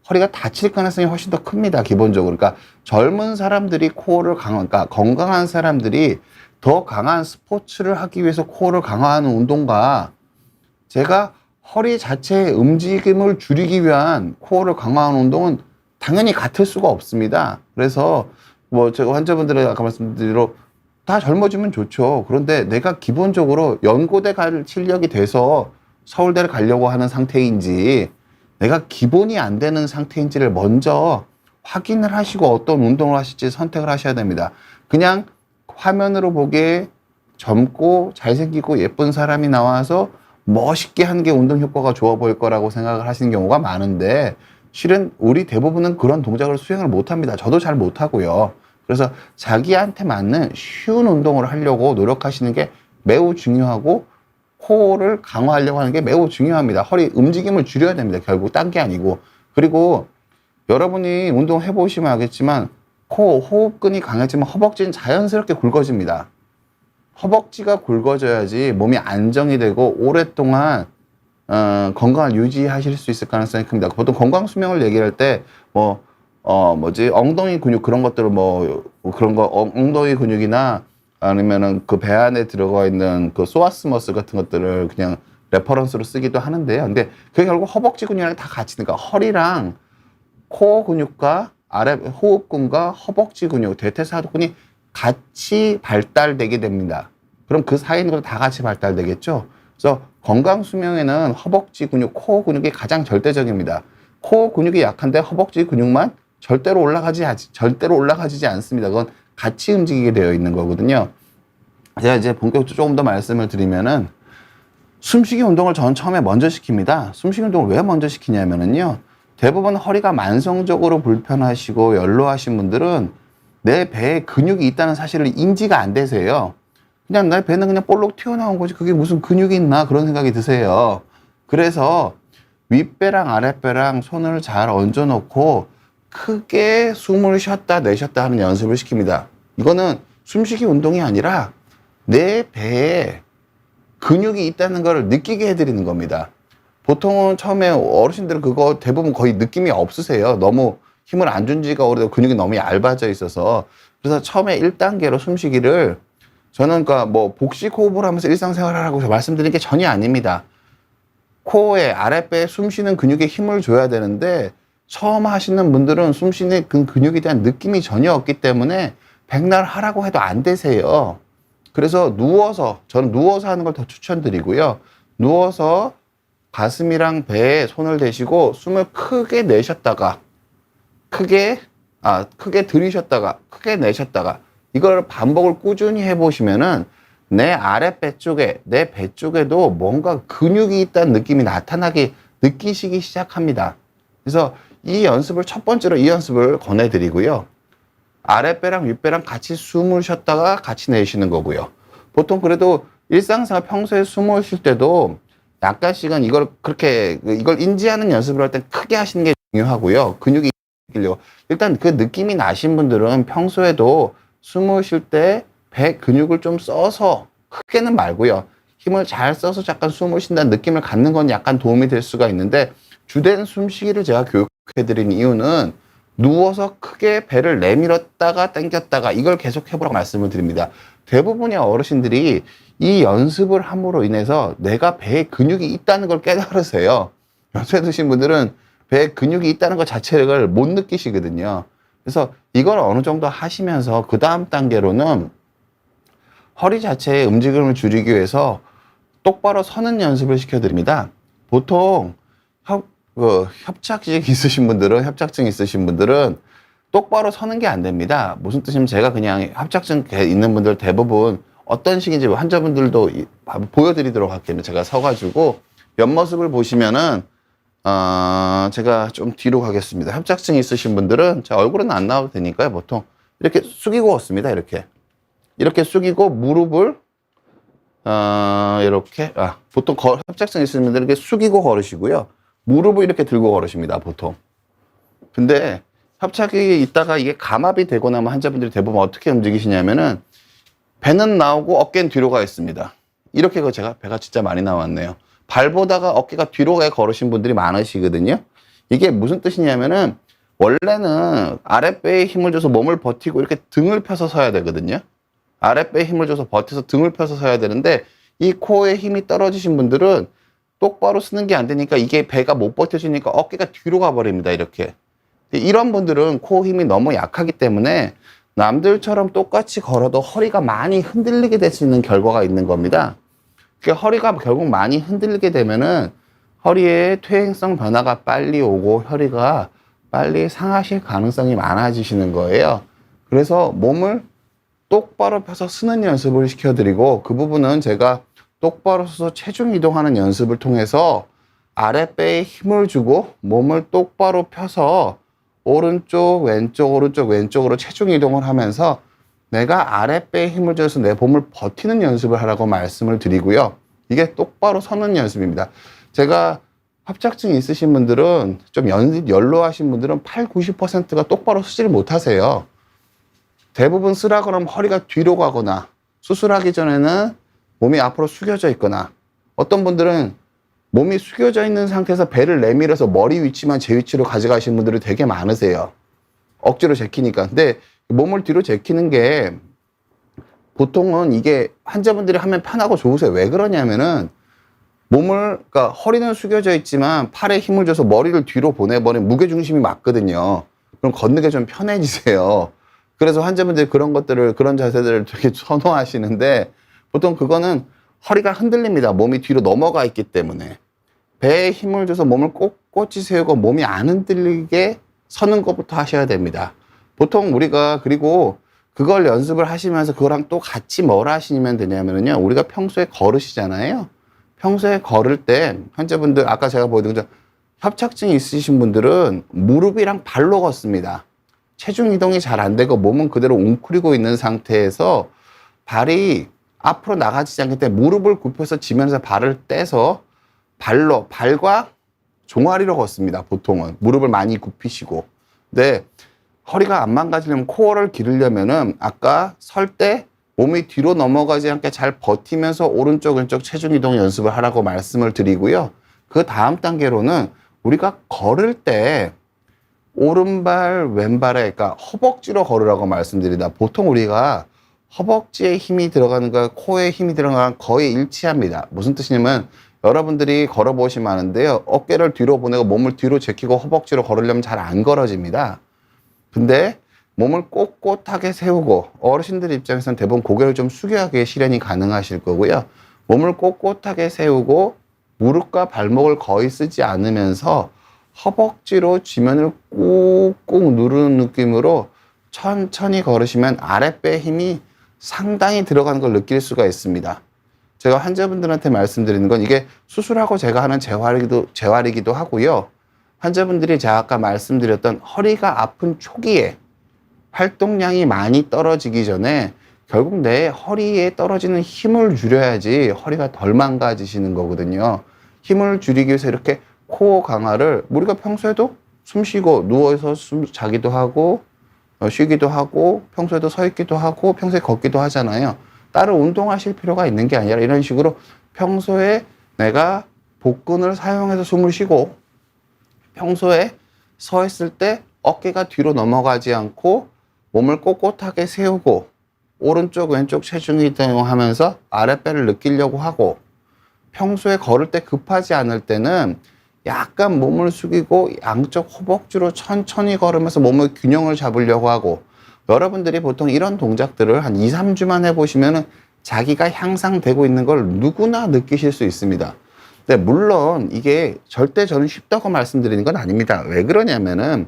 허리가 다칠 가능성이 훨씬 더 큽니다, 기본적으로. 그러니까 젊은 사람들이 코어를 그러니까 건강한 사람들이 더 강한 스포츠를 하기 위해서 코어를 강화하는 운동과 제가 허리 자체의 움직임을 줄이기 위한 코어를 강화하는 운동은 당연히 같을 수가 없습니다. 그래서 뭐 제가 환자분들은 아까 말씀드린 대로 다 젊어지면 좋죠. 그런데 내가 기본적으로 연고대 갈 실력이 돼서 서울대를 가려고 하는 상태인지 내가 기본이 안 되는 상태인지를 먼저 확인을 하시고 어떤 운동을 하실지 선택을 하셔야 됩니다. 그냥 화면으로 보기에 젊고 잘생기고 예쁜 사람이 나와서 멋있게 하는 게 운동 효과가 좋아 보일 거라고 생각을 하시는 경우가 많은데 실은 우리 대부분은 그런 동작을 수행을 못 합니다. 저도 잘 못 하고요. 그래서 자기한테 맞는 쉬운 운동을 하려고 노력하시는 게 매우 중요하고 코어를 강화하려고 하는 게 매우 중요합니다. 허리 움직임을 줄여야 됩니다. 결국 딴 게 아니고. 그리고 여러분이 운동해 보시면 알겠지만 코 호흡근이 강해지면 허벅지는 자연스럽게 굵어집니다. 허벅지가 굵어져야지 몸이 안정이 되고 오랫동안 건강을 유지하실 수 있을 가능성이 큽니다. 보통 건강 수명을 얘기할 때 엉덩이 근육 그런 것들을 그런 거 엉덩이 근육이나 아니면은 그 배 안에 들어가 있는 그 소아스 머슬 같은 것들을 그냥 레퍼런스로 쓰기도 하는데요. 근데 그게 결국 허벅지 근육이랑 다 같이, 그러니까 허리랑 코어 근육과 아래 호흡근과 허벅지 근육, 대퇴사두근이 같이 발달되게 됩니다. 그럼 그 사이에 있는 것도 다 같이 발달되겠죠. 그래서 건강 수명에는 허벅지 근육, 코어 근육이 가장 절대적입니다. 코어 근육이 약한데 허벅지 근육만 절대로 올라가지지 않습니다. 그건 같이 움직이게 되어 있는 거거든요. 제가 이제 본격적으로 조금 더 말씀을 드리면은 숨쉬기 운동을 저는 처음에 먼저 시킵니다. 숨쉬기 운동을 왜 먼저 시키냐면은요. 대부분 허리가 만성적으로 불편하시고 연로하신 분들은 내 배에 근육이 있다는 사실을 인지가 안 되세요. 그냥 내 배는 그냥 볼록 튀어나온 거지 그게 무슨 근육이 있나 그런 생각이 드세요. 그래서 윗배랑 아랫배랑 손을 잘 얹어 놓고 크게 숨을 쉬었다 내쉬었다 하는 연습을 시킵니다. 이거는 숨쉬기 운동이 아니라 내 배에 근육이 있다는 걸 느끼게 해드리는 겁니다. 보통은 처음에 어르신들은 그거 대부분 거의 느낌이 없으세요. 너무 힘을 안 준 지가 오래되고 근육이 너무 얇아져 있어서. 그래서 처음에 1단계로 숨쉬기를 저는 그러니까 복식 호흡을 하면서 일상생활을 하라고 말씀드린 게 전혀 아닙니다. 코어에 아랫배에 숨쉬는 근육에 힘을 줘야 되는데 처음 하시는 분들은 숨쉬는 그 근육에 대한 느낌이 전혀 없기 때문에 백날 하라고 해도 안 되세요. 그래서 저는 누워서 하는 걸 더 추천드리고요. 누워서 가슴이랑 배에 손을 대시고 숨을 크게 내쉬었다가 크게 들이쉬었다가 크게 내쉬었다가 이걸 반복을 꾸준히 해보시면은 내 아랫배 쪽에 내 배 쪽에도 뭔가 근육이 있다는 느낌이 느끼시기 시작합니다. 그래서 첫 번째로 이 연습을 권해드리고요. 아랫배랑 윗배랑 같이 숨을 쉬었다가 같이 내쉬는 거고요. 보통 그래도 일상생활 평소에 숨을 쉴 때도 약간씩은 이걸 인지하는 연습을 할 때 크게 하시는 게 중요하고요. 근육이 있기려고. 일단 그 느낌이 나신 분들은 평소에도 숨을 쉴 때 배 근육을 좀 써서 크게는 말고요. 힘을 잘 써서 잠깐 숨을 쉰다는 느낌을 갖는 건 약간 도움이 될 수가 있는데 주된 숨쉬기를 제가 교육해드린 이유는 누워서 크게 배를 내밀었다가 당겼다가 이걸 계속 해보라고 말씀을 드립니다. 대부분의 어르신들이 이 연습을 함으로 인해서 내가 배에 근육이 있다는 걸 깨달으세요. 연세 드신 분들은 배에 근육이 있다는 것 자체를 못 느끼시거든요. 그래서 이걸 어느 정도 하시면서 그 다음 단계로는 허리 자체의 움직임을 줄이기 위해서 똑바로 서는 연습을 시켜드립니다. 보통 협착증 있으신 분들은 똑바로 서는 게 안 됩니다. 무슨 뜻이냐면 제가 그냥 협착증 있는 분들 대부분 어떤 식인지 환자분들도 보여드리도록 할게요. 제가 서가지고 옆모습을 보시면은 제가 좀 뒤로 가겠습니다. 협착증 있으신 분들은 자, 얼굴은 안 나와도 되니까요. 보통 이렇게 숙이고 걷습니다. 이렇게 숙이고 무릎을 이렇게 보통 협착증 있으신 분들은 이렇게 숙이고 걸으시고요. 무릎을 이렇게 들고 걸으십니다. 보통. 근데 협착이 있다가 이게 감압이 되고 나면 환자분들이 대부분 어떻게 움직이시냐면은 배는 나오고 어깨는 뒤로 가 있습니다. 이렇게 제가 배가 진짜 많이 나왔네요. 발보다가 어깨가 뒤로 가 걸으신 분들이 많으시거든요. 이게 무슨 뜻이냐면은 원래는 아랫배에 힘을 줘서 몸을 버티고 이렇게 등을 펴서 서야 되거든요. 아랫배에 힘을 줘서 버텨서 등을 펴서 서야 되는데 이 코어에 힘이 떨어지신 분들은 똑바로 쓰는 게 안 되니까 이게 배가 못 버텨지니까 어깨가 뒤로 가버립니다. 이렇게. 이런 분들은 코어 힘이 너무 약하기 때문에 남들처럼 똑같이 걸어도 허리가 많이 흔들리게 될 수 있는 결과가 있는 겁니다. 그러니까 허리가 결국 많이 흔들리게 되면은 허리에 퇴행성 변화가 빨리 오고 허리가 빨리 상하실 가능성이 많아지시는 거예요. 그래서 몸을 똑바로 펴서 쓰는 연습을 시켜드리고 그 부분은 제가 똑바로 서서 체중 이동하는 연습을 통해서 아랫배에 힘을 주고 몸을 똑바로 펴서 오른쪽, 왼쪽, 오른쪽, 왼쪽으로 체중 이동을 하면서 내가 아랫배에 힘을 줘서 내 몸을 버티는 연습을 하라고 말씀을 드리고요. 이게 똑바로 서는 연습입니다. 제가 협착증이 있으신 분들은 좀 연로하신 분들은 90%가 똑바로 쓰지를 못하세요. 대부분 쓰라 그러면 허리가 뒤로 가거나 수술하기 전에는 몸이 앞으로 숙여져 있거나 어떤 분들은 몸이 숙여져 있는 상태에서 배를 내밀어서 머리 위치만 제 위치로 가져가시는 분들이 되게 많으세요. 억지로 제키니까. 근데 몸을 뒤로 제키는 게 보통은 이게 환자분들이 하면 편하고 좋으세요. 왜 그러냐면은 그러니까 허리는 숙여져 있지만 팔에 힘을 줘서 머리를 뒤로 보내버리면 무게중심이 맞거든요. 그럼 걷는 게 좀 편해지세요. 그래서 환자분들이 그런 자세들을 되게 선호하시는데 보통 그거는 허리가 흔들립니다. 몸이 뒤로 넘어가 있기 때문에. 배에 힘을 줘서 몸을 꼿꼿이 세우고 몸이 안 흔들리게 서는 것부터 하셔야 됩니다. 보통 우리가 그리고 그걸 연습을 하시면서 그거랑 또 같이 뭘 하시면 되냐면요. 우리가 평소에 걸으시잖아요. 평소에 걸을 때 환자분들 아까 제가 보여드린 것처럼 협착증이 있으신 분들은 무릎이랑 발로 걷습니다. 체중 이동이 잘 안 되고 몸은 그대로 웅크리고 있는 상태에서 발이 앞으로 나가지지 않기 때문에 무릎을 굽혀서 지면서 발을 떼서 발과 종아리로 걷습니다. 보통은 무릎을 많이 굽히시고. 근데 허리가 안 망가지려면 코어를 기르려면은 아까 설 때 몸이 뒤로 넘어가지 않게 잘 버티면서 오른쪽 왼쪽 체중 이동 연습을 하라고 말씀을 드리고요. 그 다음 단계로는 우리가 걸을 때 오른발 왼발에 그러니까 허벅지로 걸으라고 말씀드립니다. 보통 우리가 허벅지에 힘이 들어가는 거 코에 힘이 들어가는 거의 일치합니다. 무슨 뜻이냐면 여러분들이 걸어보시면 아는데요. 어깨를 뒤로 보내고 몸을 뒤로 제키고 허벅지로 걸으려면 잘 안 걸어집니다. 근데 몸을 꼿꼿하게 세우고 어르신들 입장에서는 대부분 고개를 좀 숙여야 실현이 가능하실 거고요. 몸을 꼿꼿하게 세우고 무릎과 발목을 거의 쓰지 않으면서 허벅지로 지면을 꾹꾹 누르는 느낌으로 천천히 걸으시면 아랫배 힘이 상당히 들어가는 걸 느낄 수가 있습니다. 제가 환자분들한테 말씀드리는 건 이게 수술하고 제가 하는 재활이기도 하고요. 환자분들이 제가 아까 말씀드렸던 허리가 아픈 초기에 활동량이 많이 떨어지기 전에 결국 내 허리에 떨어지는 힘을 줄여야지 허리가 덜 망가지시는 거거든요. 힘을 줄이기 위해서 이렇게 코어 강화를 우리가 평소에도 숨 쉬고 누워서 자기도 하고 쉬기도 하고 평소에도 서 있기도 하고 평소에 걷기도 하잖아요. 따로 운동하실 필요가 있는 게 아니라 이런 식으로 평소에 내가 복근을 사용해서 숨을 쉬고 평소에 서 있을 때 어깨가 뒤로 넘어가지 않고 몸을 꼿꼿하게 세우고 오른쪽 왼쪽 체중 이동하면서 아랫배를 느끼려고 하고 평소에 걸을 때 급하지 않을 때는 약간 몸을 숙이고 양쪽 허벅지로 천천히 걸으면서 몸의 균형을 잡으려고 하고 여러분들이 보통 이런 동작들을 한 2, 3주만 해보시면 자기가 향상되고 있는 걸 누구나 느끼실 수 있습니다. 근데 물론 이게 절대 저는 쉽다고 말씀드리는 건 아닙니다. 왜 그러냐면은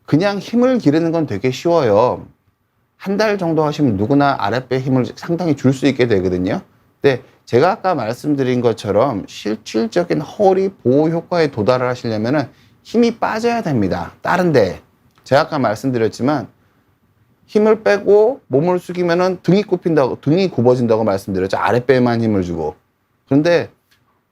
그냥 힘을 기르는 건 되게 쉬워요. 한 달 정도 하시면 누구나 아랫배 힘을 상당히 줄 수 있게 되거든요. 근데 제가 아까 말씀드린 것처럼 실질적인 허리 보호 효과에 도달을 하시려면은 힘이 빠져야 됩니다. 다른데 제가 아까 말씀드렸지만 힘을 빼고 몸을 숙이면은 등이 굽힌다고, 등이 굽어진다고 말씀드렸죠. 아랫배에만 힘을 주고. 그런데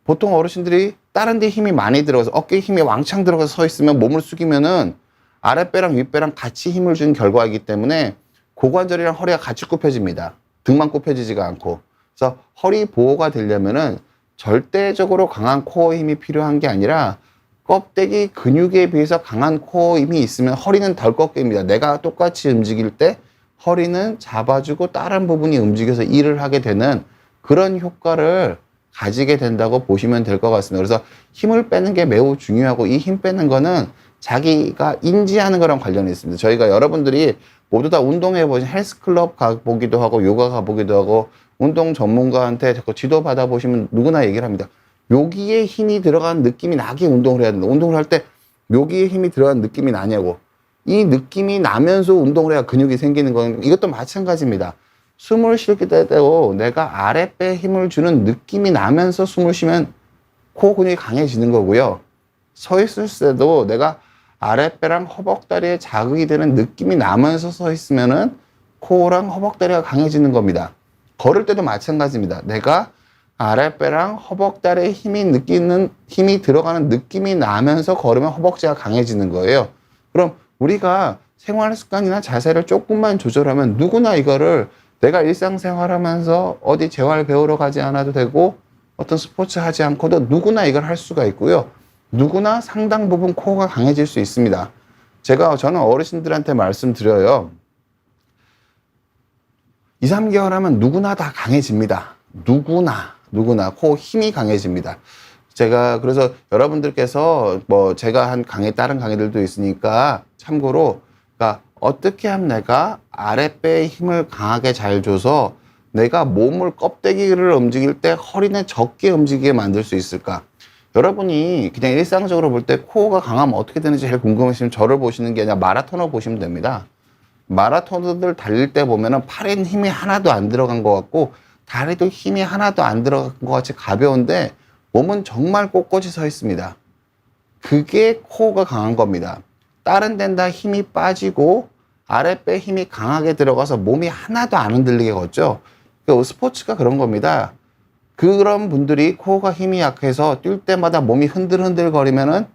보통 어르신들이 다른 데 힘이 많이 들어가서 어깨에 힘이 왕창 들어가서 서 있으면 몸을 숙이면은 아랫배랑 윗배랑 같이 힘을 준 결과이기 때문에 고관절이랑 허리가 같이 굽혀집니다. 등만 굽혀지지가 않고. 그래서 허리 보호가 되려면은 절대적으로 강한 코어 힘이 필요한 게 아니라 껍데기 근육에 비해서 강한 코어 힘이 있으면 허리는 덜 꺾입니다. 내가 똑같이 움직일 때 허리는 잡아주고 다른 부분이 움직여서 일을 하게 되는 그런 효과를 가지게 된다고 보시면 될 것 같습니다. 그래서 힘을 빼는 게 매우 중요하고 이 힘 빼는 거는 자기가 인지하는 거랑 관련이 있습니다. 저희가 여러분들이 모두 다 운동해 보신 헬스클럽 가보기도 하고 요가 가보기도 하고 운동 전문가한테 자꾸 지도 받아보시면 누구나 얘기를 합니다. 여기에 힘이 들어간 느낌이 나게 운동을 해야 된다. 운동을 할 때 여기에 힘이 들어간 느낌이 나냐고. 이 느낌이 나면서 운동을 해야 근육이 생기는 건 이것도 마찬가지입니다. 숨을 쉴 때도 내가 아랫배에 힘을 주는 느낌이 나면서 숨을 쉬면 코 근육이 강해지는 거고요. 서 있을 때도 내가 아랫배랑 허벅다리에 자극이 되는 느낌이 나면서 서 있으면은 코랑 허벅다리가 강해지는 겁니다. 걸을 때도 마찬가지입니다. 내가 아랫배랑 허벅다리에 힘이 들어가는 느낌이 나면서 걸으면 허벅지가 강해지는 거예요. 그럼 우리가 생활 습관이나 자세를 조금만 조절하면 누구나 이거를 내가 일상생활하면서 어디 재활 배우러 가지 않아도 되고 어떤 스포츠 하지 않고도 누구나 이걸 할 수가 있고요. 누구나 상당 부분 코어가 강해질 수 있습니다. 저는 어르신들한테 말씀드려요. 2, 3개월 하면 누구나 다 강해집니다. 누구나 코 힘이 강해집니다. 제가 그래서 여러분들께서 제가 한 다른 강의들도 있으니까 참고로, 그러니까 어떻게 하면 내가 아랫배에 힘을 강하게 잘 줘서 내가 몸을 껍데기를 움직일 때 허리는 적게 움직이게 만들 수 있을까? 여러분이 그냥 일상적으로 볼 때 코어가 강하면 어떻게 되는지 제일 궁금하시면 저를 보시는 게 아니라 마라토너 보시면 됩니다. 마라토너들 달릴 때 보면은 팔엔 힘이 하나도 안 들어간 것 같고 다리도 힘이 하나도 안 들어간 것 같이 가벼운데 몸은 정말 꼿꼿이 서 있습니다. 그게 코어가 강한 겁니다. 다른 데는 다 힘이 빠지고 아랫배 힘이 강하게 들어가서 몸이 하나도 안 흔들리게 걷죠. 스포츠가 그런 겁니다. 그런 분들이 코어가 힘이 약해서 뛸 때마다 몸이 흔들흔들 거리면은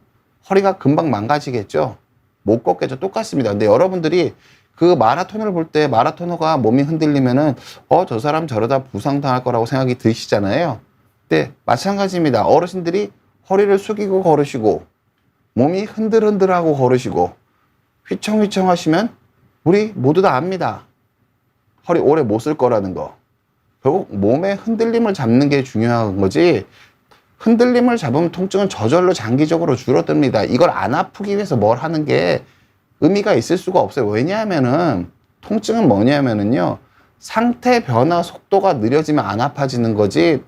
허리가 금방 망가지겠죠. 못 걷겠죠. 똑같습니다. 근데 여러분들이 그 마라톤을 볼 때 마라토너가 몸이 흔들리면은 저 사람 저러다 부상당할 거라고 생각이 드시잖아요. 근데 마찬가지입니다. 어르신들이 허리를 숙이고 걸으시고 몸이 흔들흔들하고 걸으시고 휘청휘청 하시면 우리 모두 다 압니다. 허리 오래 못 쓸 거라는 거. 결국 몸의 흔들림을 잡는 게 중요한 거지, 흔들림을 잡으면 통증은 저절로 장기적으로 줄어듭니다. 이걸 안 아프기 위해서 뭘 하는 게 의미가 있을 수가 없어요. 왜냐하면은 통증은 뭐냐면은요, 상태 변화 속도가 느려지면 안 아파지는 거지,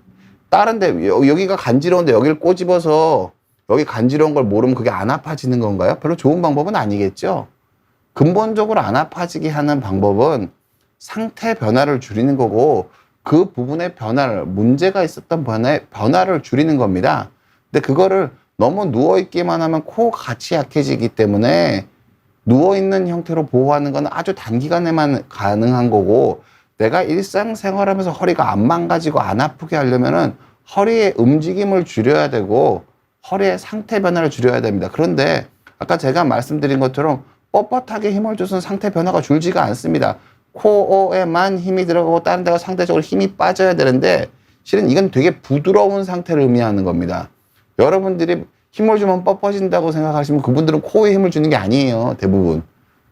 다른데 여기가 간지러운데 여기를 꼬집어서 여기 간지러운 걸 모르면 그게 안 아파지는 건가요? 별로 좋은 방법은 아니겠죠. 근본적으로 안 아파지게 하는 방법은 상태 변화를 줄이는 거고 그 부분의 문제가 있었던 변화를 줄이는 겁니다. 근데 그거를 너무 누워있기만 하면 코가 같이 약해지기 때문에 누워있는 형태로 보호하는 건 아주 단기간에만 가능한 거고, 내가 일상생활하면서 허리가 안 망가지고 안 아프게 하려면은 허리의 움직임을 줄여야 되고 허리의 상태 변화를 줄여야 됩니다. 그런데 아까 제가 말씀드린 것처럼 뻣뻣하게 힘을 줘서는 상태 변화가 줄지가 않습니다. 코어에만 힘이 들어가고 다른 데가 상대적으로 힘이 빠져야 되는데 실은 이건 되게 부드러운 상태를 의미하는 겁니다. 여러분들이 힘을 주면 뻣뻣해진다고 생각하시면 그분들은 코어에 힘을 주는 게 아니에요. 대부분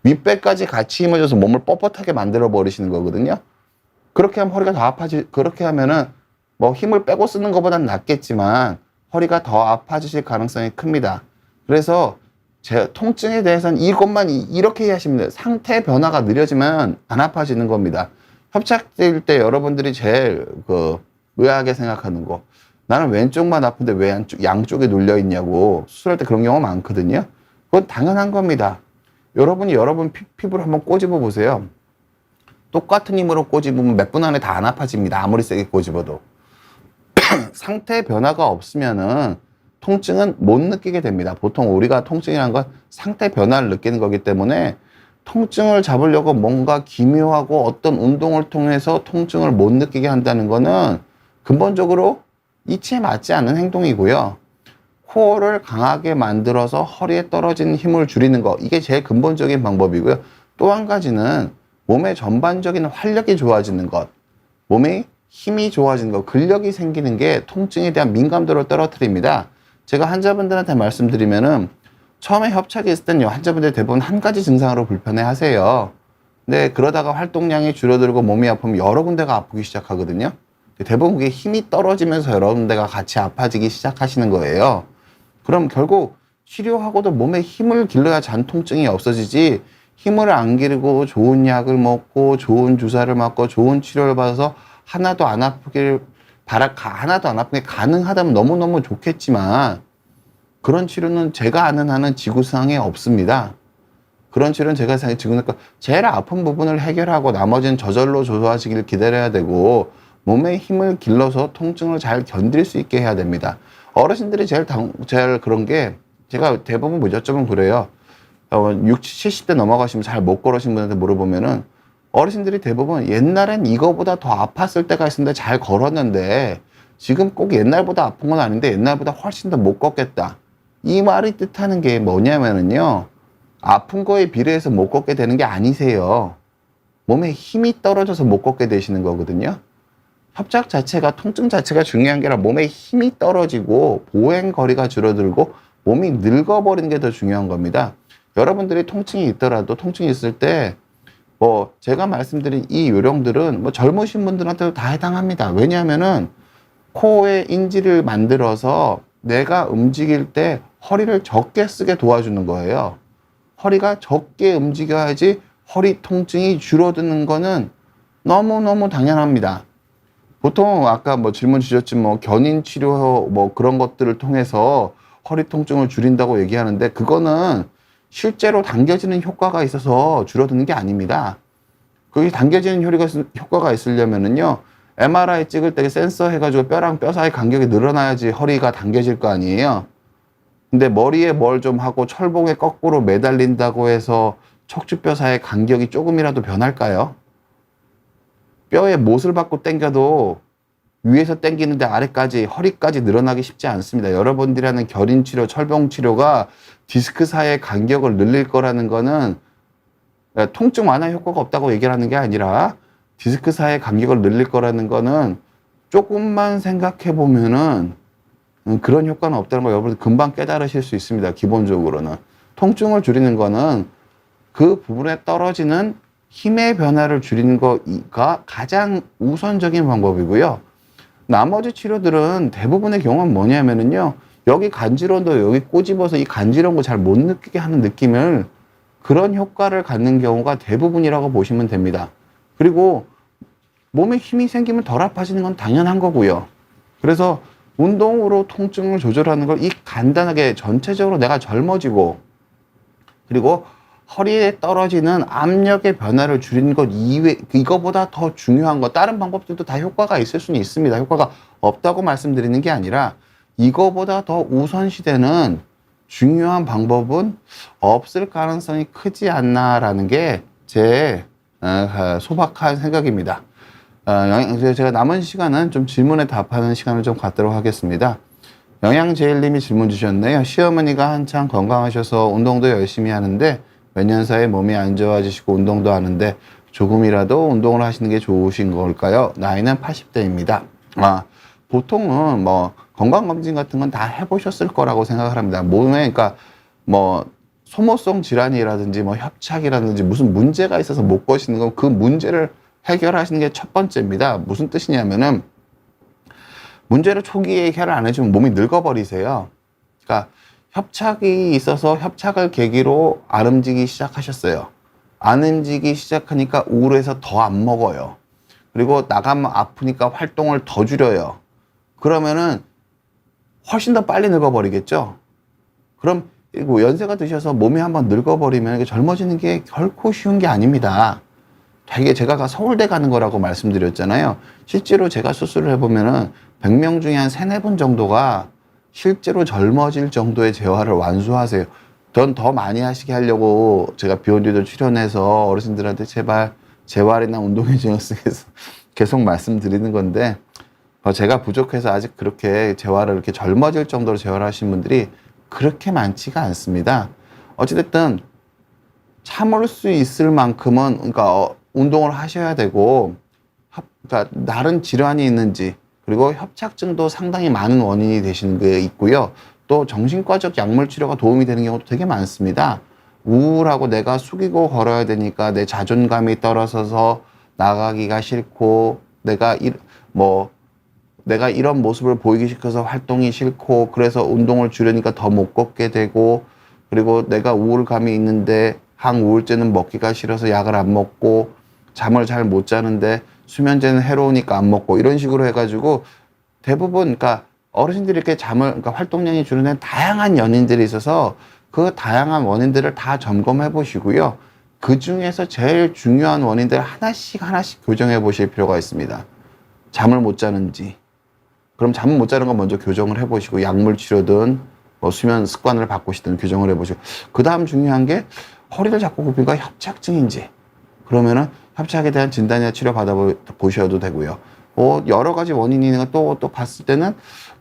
윗배까지 같이 힘을 줘서 몸을 뻣뻣하게 만들어 버리시는 거거든요. 그렇게 하면 허리가 더 그렇게 하면은 힘을 빼고 쓰는 것보다는 낫겠지만 허리가 더 아파지실 가능성이 큽니다. 그래서 제 통증에 대해서는 이것만 이렇게 이해하시면 돼요. 상태 변화가 느려지면 안 아파지는 겁니다. 협착될 때 여러분들이 제일 의아하게 생각하는 거, 나는 왼쪽만 아픈데 왜 양쪽에 눌려 있냐고 수술할 때 그런 경우가 많거든요. 그건 당연한 겁니다. 여러분이 여러분 피부를 한번 꼬집어 보세요. 똑같은 힘으로 꼬집으면 몇 분 안에 다 안 아파집니다. 아무리 세게 꼬집어도. 상태 변화가 없으면은 통증은 못 느끼게 됩니다. 보통 우리가 통증이라는 건 상태 변화를 느끼는 거기 때문에 통증을 잡으려고 뭔가 기묘하고 어떤 운동을 통해서 통증을 못 느끼게 한다는 거는 근본적으로 이치에 맞지 않는 행동이고요. 코어를 강하게 만들어서 허리에 떨어지는 힘을 줄이는 거, 이게 제일 근본적인 방법이고요. 또 한 가지는 몸의 전반적인 활력이 좋아지는 것, 몸의 힘이 좋아지는 것, 근력이 생기는 게 통증에 대한 민감도를 떨어뜨립니다. 제가 환자분들한테 말씀드리면은 처음에 협착이 있을 때는 환자분들 대부분 한 가지 증상으로 불편해 하세요. 근데 그러다가 활동량이 줄어들고 몸이 아프면 여러 군데가 아프기 시작하거든요. 대부분 그게 힘이 떨어지면서 여러 군데가 같이 아파지기 시작하시는 거예요. 그럼 결국 치료하고도 몸에 힘을 길러야 잔통증이 없어지지, 힘을 안 기르고 좋은 약을 먹고 좋은 주사를 맞고 좋은 치료를 받아서 하나도 안 아프게 가능하다면 너무너무 좋겠지만 그런 치료는 제가 아는 한은 지구상에 없습니다. 그런 치료는 제가 지구니까 제일 아픈 부분을 해결하고 나머지는 저절로 좋아지길 기다려야 되고 몸의 힘을 길러서 통증을 잘 견딜 수 있게 해야 됩니다. 어르신들이 제일 그런 게, 제가 대부분 여쭤보면 그래요. 60, 70대 넘어가시면 잘 못 걸으신 분한테 물어보면은 어르신들이 대부분 옛날엔 이거보다 더 아팠을 때가 있었는데 잘 걸었는데 지금 꼭 옛날보다 아픈 건 아닌데 옛날보다 훨씬 더 못 걷겠다. 이 말이 뜻하는 게 뭐냐면은요, 아픈 거에 비례해서 못 걷게 되는 게 아니세요. 몸에 힘이 떨어져서 못 걷게 되시는 거거든요. 협착 자체가, 통증 자체가 중요한 게 아니라 몸에 힘이 떨어지고 보행거리가 줄어들고 몸이 늙어버리는 게 더 중요한 겁니다. 여러분들이 통증이 있더라도 통증이 있을 때 제가 말씀드린 이 요령들은 젊으신 분들한테도 다 해당합니다. 왜냐하면은 코어의 인지를 만들어서 내가 움직일 때 허리를 적게 쓰게 도와주는 거예요. 허리가 적게 움직여야지 허리 통증이 줄어드는 거는 너무너무 당연합니다. 보통 아까 질문 주셨지만 견인 치료 그런 것들을 통해서 허리 통증을 줄인다고 얘기하는데 그거는 실제로 당겨지는 효과가 있어서 줄어드는 게 아닙니다. 그게 당겨지는 효과가 있으려면은요, MRI 찍을 때 센서 해가지고 뼈랑 뼈 사이 간격이 늘어나야지 허리가 당겨질 거 아니에요. 근데 머리에 뭘 좀 하고 철봉에 거꾸로 매달린다고 해서 척추뼈 사이의 간격이 조금이라도 변할까요? 뼈에 못을 받고 당겨도 위에서 당기는데 아래까지, 허리까지 늘어나기 쉽지 않습니다. 여러분들이 하는 결인 치료, 철봉 치료가 디스크 사이의 간격을 늘릴 거라는 거는 통증 완화 효과가 없다고 얘기를 하는 게 아니라 디스크 사이의 간격을 늘릴 거라는 거는 조금만 생각해 보면은 그런 효과는 없다는 걸 여러분들 금방 깨달으실 수 있습니다. 기본적으로는 통증을 줄이는 거는 그 부분에 떨어지는 힘의 변화를 줄이는 거가 가장 우선적인 방법이고요. 나머지 치료들은 대부분의 경우는 뭐냐면은요, 여기 간지러운데 여기 꼬집어서 이 간지러운 거 잘 못 느끼게 하는 느낌을, 그런 효과를 갖는 경우가 대부분이라고 보시면 됩니다. 그리고 몸에 힘이 생기면 덜 아파지는 건 당연한 거고요. 그래서 운동으로 통증을 조절하는 걸 간단하게 전체적으로 내가 젊어지고 그리고 허리에 떨어지는 압력의 변화를 줄이는 것 이외, 이거보다 더 중요한 거, 다른 방법들도 다 효과가 있을 수는 있습니다. 효과가 없다고 말씀드리는 게 아니라 이거보다 더 우선시되는 중요한 방법은 없을 가능성이 크지 않나라는 게 제 소박한 생각입니다. 제가 남은 시간은 좀 질문에 답하는 시간을 좀 갖도록 하겠습니다. 영양제일님이 질문 주셨네요. 시어머니가 한창 건강하셔서 운동도 열심히 하는데 몇 년 사이에 몸이 안 좋아지시고 운동도 하는데 조금이라도 운동을 하시는 게 좋으신 걸까요? 나이는 80대입니다. 보통은 건강검진 같은 건 다 해보셨을 거라고 생각을 합니다. 몸에, 그러니까 소모성 질환이라든지 협착이라든지 무슨 문제가 있어서 못 거시는 건 그 문제를 해결하시는 게 첫 번째입니다. 무슨 뜻이냐면은 문제를 초기에 해결 안 해주면 몸이 늙어버리세요. 그러니까 협착이 있어서 협착을 계기로 안 움직이기 시작하셨어요. 안 움직이기 시작하니까 우울해서 더 안 먹어요. 그리고 나가면 아프니까 활동을 더 줄여요. 그러면은 훨씬 더 빨리 늙어버리겠죠. 그럼 연세가 드셔서 몸이 한번 늙어버리면 젊어지는 게 결코 쉬운 게 아닙니다. 되게 제가 서울대 가는 거라고 말씀드렸잖아요. 실제로 제가 수술을 해보면은 100명 중에 한 3, 4분 정도가 실제로 젊어질 정도의 재활을 완수하세요. 전 더 많이 하시게 하려고 제가 비욘드도 출연해서 어르신들한테 제발 재활이나 운동에 신경 쓰겠어 계속 말씀드리는 건데, 제가 부족해서 아직 그렇게 재활을 이렇게 젊어질 정도로 재활하신 분들이 그렇게 많지가 않습니다. 어찌됐든 참을 수 있을 만큼은, 그러니까 운동을 하셔야 되고, 그러니까 다른 질환이 있는지, 그리고 협착증도 상당히 많은 원인이 되시는 게 있고요. 또 정신과적 약물 치료가 도움이 되는 경우도 되게 많습니다. 우울하고 내가 숙이고 걸어야 되니까 내 자존감이 떨어져서 나가기가 싫고, 내가 이런 모습을 보이기 싫어서 활동이 싫고, 그래서 운동을 줄이니까 더 못 걷게 되고, 그리고 내가 우울감이 있는데 항우울제는 먹기가 싫어서 약을 안 먹고, 잠을 잘 못 자는데 수면제는 해로우니까 안 먹고, 이런 식으로 해가지고 대부분, 그러니까 어르신들이 이렇게 그러니까 활동량이 줄어드는 다양한 연인들이 있어서 그 다양한 원인들을 다 점검해 보시고요. 그 중에서 제일 중요한 원인들 하나씩 교정해 보실 필요가 있습니다. 잠을 못 자는지. 그럼 잠을 못 자는 건 먼저 교정을 해 보시고, 약물 치료든 수면 습관을 바꾸시든 교정을 해 보시고, 그 다음 중요한 게 허리를 자꾸 굽히니까 협착증인지, 그러면은 협착에 대한 진단이나 치료 받아보셔도 되고요. 여러 가지 원인이 있는 거 또 봤을 때는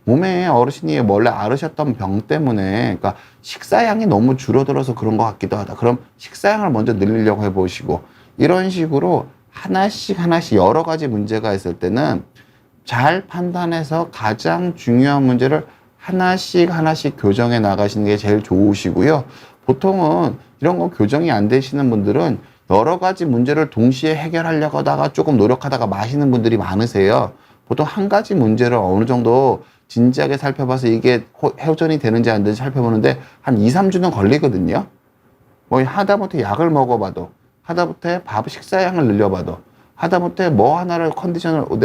몸에 어르신이 원래 앓으셨던 병 때문에, 그러니까 식사량이 너무 줄어들어서 그런 것 같기도 하다. 그럼 식사량을 먼저 늘리려고 해보시고, 이런 식으로 하나씩 여러 가지 문제가 있을 때는 잘 판단해서 가장 중요한 문제를 하나씩 교정해 나가시는 게 제일 좋으시고요. 보통은 이런 거 교정이 안 되시는 분들은 여러 가지 문제를 동시에 해결하려고 하다가 조금 노력하다가 마시는 분들이 많으세요. 보통 한 가지 문제를 어느 정도 진지하게 살펴봐서 이게 회전이 되는지 안 되는지 살펴보는데 한 2, 3주는 걸리거든요. 하다못해 약을 먹어봐도, 하다못해 식사량을 늘려봐도, 하다못해 하나를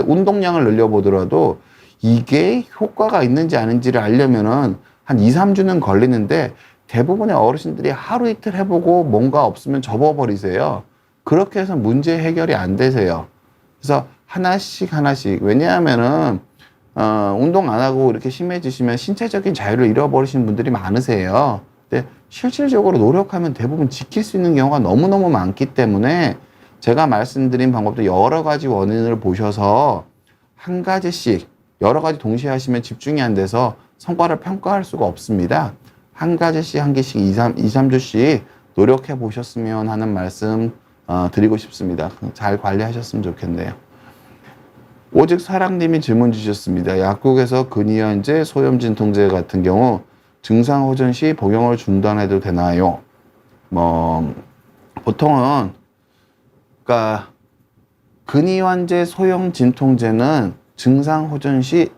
운동량을 늘려보더라도 이게 효과가 있는지 아닌지를 알려면은 한 2, 3주는 걸리는데, 대부분의 어르신들이 하루 이틀 해보고 뭔가 없으면 접어버리세요. 그렇게 해서 문제 해결이 안 되세요. 그래서 하나씩, 왜냐하면은 운동 안 하고 이렇게 심해지시면 신체적인 자유를 잃어버리시는 분들이 많으세요. 근데 실질적으로 노력하면 대부분 지킬 수 있는 경우가 너무너무 많기 때문에, 제가 말씀드린 방법도 여러 가지 원인을 보셔서 한 가지씩, 여러 가지 동시에 하시면 집중이 안 돼서 성과를 평가할 수가 없습니다. 한 가지씩, 2, 3주씩 노력해 보셨으면 하는 말씀 드리고 싶습니다. 잘 관리하셨으면 좋겠네요. 오직 사랑님이 질문 주셨습니다. 약국에서 근이완제, 소염진통제 같은 경우 증상 호전 시 복용을 중단해도 되나요? 보통은, 그러니까 근이완제, 소염진통제는 증상 호전 시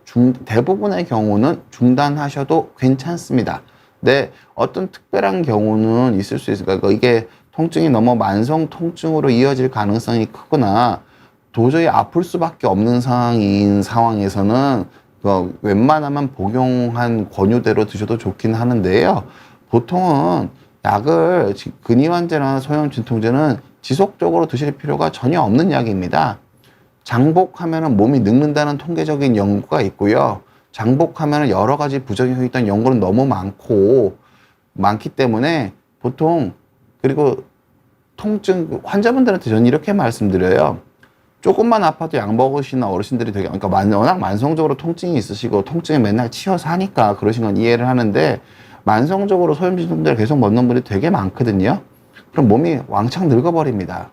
대부분의 경우는 중단하셔도 괜찮습니다. 네, 어떤 특별한 경우는 있을 수 있을까요? 이게 통증이 너무 만성 통증으로 이어질 가능성이 크거나 도저히 아플 수밖에 없는 상황에서는 웬만하면 복용한 권유대로 드셔도 좋긴 하는데요. 보통은 약을, 근이완제나 소염진통제는 지속적으로 드실 필요가 전혀 없는 약입니다. 장복하면은 몸이 늙는다는 통계적인 연구가 있고요. 장복하면은 여러 가지 부작용이 있다는 연구는 너무 많기 때문에 보통, 그리고 통증 환자분들한테 저는 이렇게 말씀드려요. 조금만 아파도 약 먹으시는 어르신들이 되게, 그러니까 워낙 만성적으로 통증이 있으시고 통증에 맨날 치여 사니까 그러신 건 이해를 하는데, 만성적으로 소염진통제를 계속 먹는 분이 되게 많거든요. 그럼 몸이 왕창 늙어버립니다.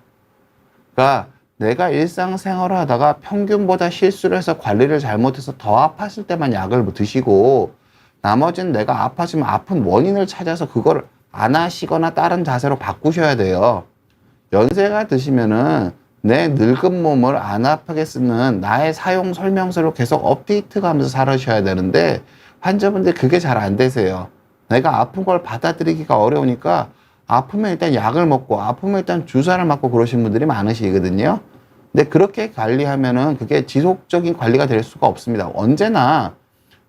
그러니까 내가 일상생활을 하다가 평균보다 실수를 해서 관리를 잘못해서 더 아팠을 때만 약을 드시고, 나머지는 내가 아파지면 아픈 원인을 찾아서 그걸 안 하시거나 다른 자세로 바꾸셔야 돼요. 연세가 드시면은 내 늙은 몸을 안 아프게 쓰는 나의 사용 설명서를 계속 업데이트 가면서 살아셔야 되는데, 환자분들 그게 잘 안 되세요. 내가 아픈 걸 받아들이기가 어려우니까 아프면 일단 약을 먹고, 아프면 일단 주사를 맞고 그러신 분들이 많으시거든요. 근데 그렇게 관리하면은 그게 지속적인 관리가 될 수가 없습니다. 언제나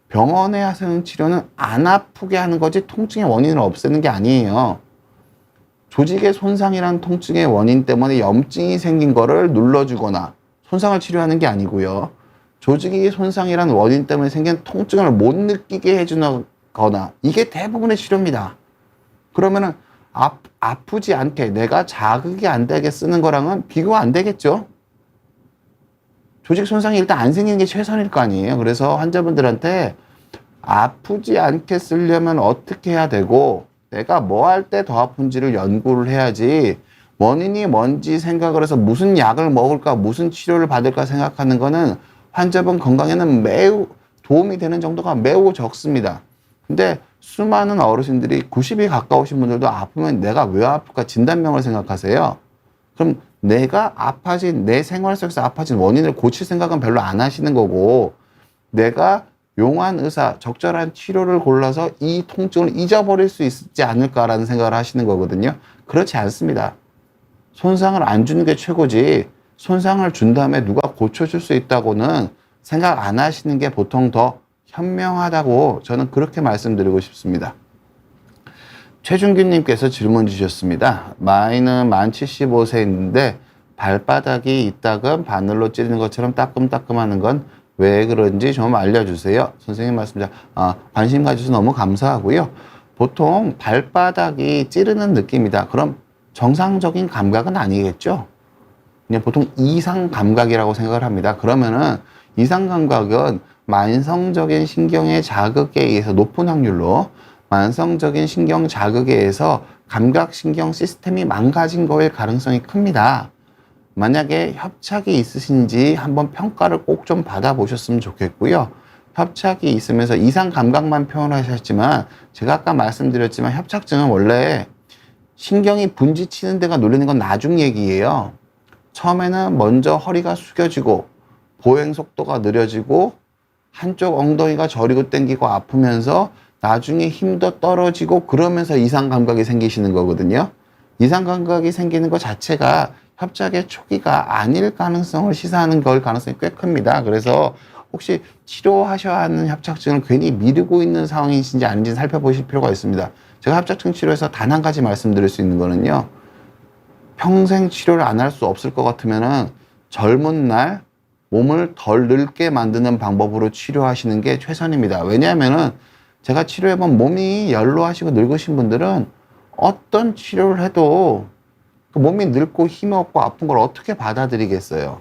병원에 하는 치료는 안 아프게 하는 거지 통증의 원인을 없애는 게 아니에요. 조직의 손상이란 통증의 원인 때문에 염증이 생긴 거를 눌러주거나 손상을 치료하는 게 아니고요. 조직의 손상이란 원인 때문에 생긴 통증을 못 느끼게 해주거나 이게 대부분의 치료입니다. 그러면은 아프지 않게 내가 자극이 안 되게 쓰는 거랑은 비교가 안 되겠죠. 조직 손상이 일단 안 생기는 게 최선일 거 아니에요. 그래서 환자분들한테 아프지 않게 쓰려면 어떻게 해야 되고 내가 뭐 할 때 더 아픈지를 연구를 해야지 원인이 뭔지 생각을 해서 무슨 약을 먹을까 무슨 치료를 받을까 생각하는 거는 환자분 건강에는 매우 도움이 되는 정도가 매우 적습니다. 근데 수많은 어르신들이 90이 가까우신 분들도 아프면 내가 왜 아플까 진단명을 생각하세요. 그럼 내가 아파진 내 생활 속에서 아파진 원인을 고칠 생각은 별로 안 하시는 거고 내가 용한 의사, 적절한 치료를 골라서 이 통증을 잊어버릴 수 있지 않을까라는 생각을 하시는 거거든요. 그렇지 않습니다. 손상을 안 주는 게 최고지 손상을 준 다음에 누가 고쳐줄 수 있다고는 생각 안 하시는 게 보통 더 현명하다고 저는 그렇게 말씀드리고 싶습니다. 최준규님께서 질문 주셨습니다. 마이는 만 75세인데 발바닥이 이따금 바늘로 찌르는 것처럼 따끔따끔하는 건 왜 그런지 좀 알려주세요. 선생님 말씀자 관심 가져서 너무 감사하고요. 보통 발바닥이 찌르는 느낌이다. 그럼 정상적인 감각은 아니겠죠? 그냥 보통 이상 감각이라고 생각을 합니다. 그러면은 이상 감각은 만성적인 신경의 자극에 의해서 높은 확률로 만성적인 신경 자극에 의해서 감각신경 시스템이 망가진 거일 가능성이 큽니다. 만약에 협착이 있으신지 한번 평가를 꼭 좀 받아보셨으면 좋겠고요. 협착이 있으면서 이상 감각만 표현하셨지만 제가 아까 말씀드렸지만 협착증은 원래 신경이 분지치는 데가 눌리는 건 나중 얘기예요. 처음에는 먼저 허리가 숙여지고 보행 속도가 느려지고 한쪽 엉덩이가 저리고 당기고 아프면서 나중에 힘도 떨어지고 그러면서 이상 감각이 생기시는 거거든요. 이상 감각이 생기는 것 자체가 협착의 초기가 아닐 가능성을 시사하는 걸 가능성이 꽤 큽니다. 그래서 혹시 치료하셔야 하는 협착증을 괜히 미루고 있는 상황이신지 아닌지 살펴보실 필요가 있습니다. 제가 협착증 치료에서 단 한 가지 말씀드릴 수 있는 거는요. 평생 치료를 안 할 수 없을 것 같으면은 젊은 날 몸을 덜 늙게 만드는 방법으로 치료하시는 게 최선입니다. 왜냐하면은 제가 치료해본 몸이 연로하시고 늙으신 분들은 어떤 치료를 해도 그 몸이 늙고 힘이 없고 아픈 걸 어떻게 받아들이겠어요?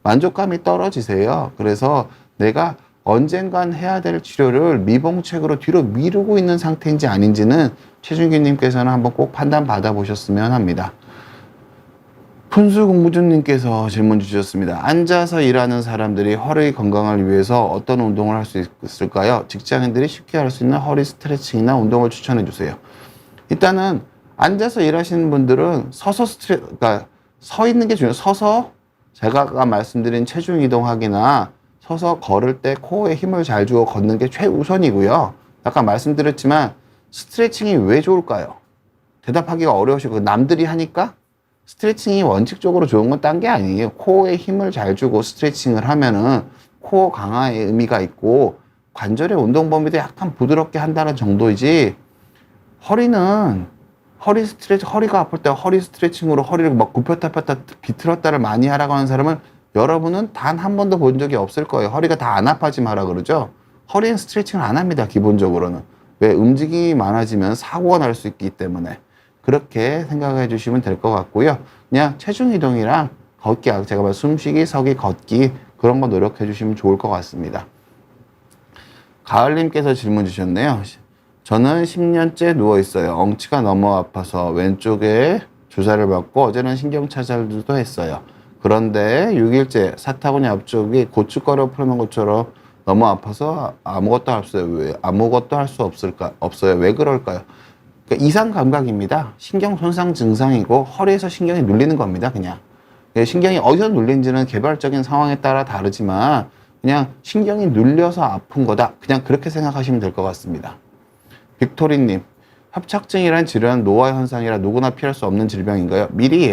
만족감이 떨어지세요. 그래서 내가 언젠간 해야 될 치료를 미봉책으로 뒤로 미루고 있는 상태인지 아닌지는 최준규님께서는 한번 꼭 판단 받아보셨으면 합니다. 푼수공무주님께서 질문 주셨습니다. 앉아서 일하는 사람들이 허리 건강을 위해서 어떤 운동을 할 수 있을까요? 직장인들이 쉽게 할 수 있는 허리 스트레칭이나 운동을 추천해 주세요. 일단은 앉아서 일하시는 분들은 그러니까 서 있는 게 중요해요. 서서 제가 아까 말씀드린 체중 이동하기나 서서 걸을 때 코어에 힘을 잘 주고 걷는 게 최우선이고요. 아까 말씀드렸지만 스트레칭이 왜 좋을까요? 대답하기가 어려우시고 남들이 하니까 스트레칭이 원칙적으로 좋은 건 딴 게 아니에요. 코어에 힘을 잘 주고 스트레칭을 하면은 코어 강화에 의미가 있고 관절의 운동 범위도 약간 부드럽게 한다는 정도이지 허리가 아플 때 허리 스트레칭으로 허리를 막 굽혔다 폈다 비틀었다를 많이 하라고 하는 사람은 여러분은 단 한 번도 본 적이 없을 거예요. 허리가 다 안 아파지면 하라 그러죠. 허리는 스트레칭을 안 합니다. 기본적으로는. 왜? 움직임이 많아지면 사고가 날 수 있기 때문에. 그렇게 생각해 주시면 될 것 같고요. 그냥 체중 이동이랑 걷기, 제가 말 숨쉬기, 서기, 걷기 그런 거 노력해 주시면 좋을 것 같습니다. 가을님께서 질문 주셨네요. 저는 10년째 누워있어요. 엉치가 너무 아파서 왼쪽에 주사를 맞고 어제는 신경차별도 했어요. 그런데 6일째 사타구니 앞쪽이 고춧가루 풀는 것처럼 너무 아파서 아무것도 할 수 없어요. 왜 그럴까요? 그러니까 이상 감각입니다. 신경 손상 증상이고 허리에서 신경이 눌리는 겁니다. 그냥 신경이 어디서 눌린지는 개별적인 상황에 따라 다르지만 그냥 신경이 눌려서 아픈 거다. 그냥 그렇게 생각하시면 될 것 같습니다. 빅토리님, 협착증이란 질환은 노화 현상이라 누구나 피할 수 없는 질병인가요? 미리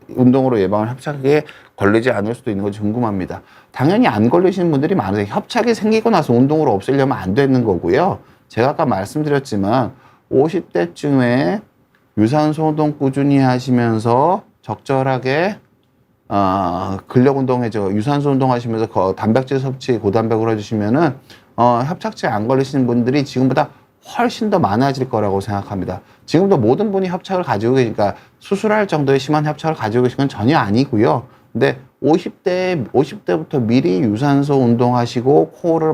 운동으로 예방을 협착에 걸리지 않을 수도 있는 건지 궁금합니다. 당연히 안 걸리시는 분들이 많으세요. 협착이 생기고 나서 운동으로 없애려면 안 되는 거고요. 제가 아까 말씀드렸지만 50대쯤에 유산소 운동 꾸준히 하시면서 적절하게 근력 운동해줘. 유산소 운동하시면서 단백질 섭취 고단백으로 해주시면은 협착증에 안 걸리시는 분들이 지금보다 훨씬 더 많아질 거라고 생각합니다. 지금도 모든 분이 협착을 가지고 계시니까 수술할 정도의 심한 협착을 가지고 계신 건 전혀 아니고요. 근데 50대부터 미리 유산소 운동하시고 코어를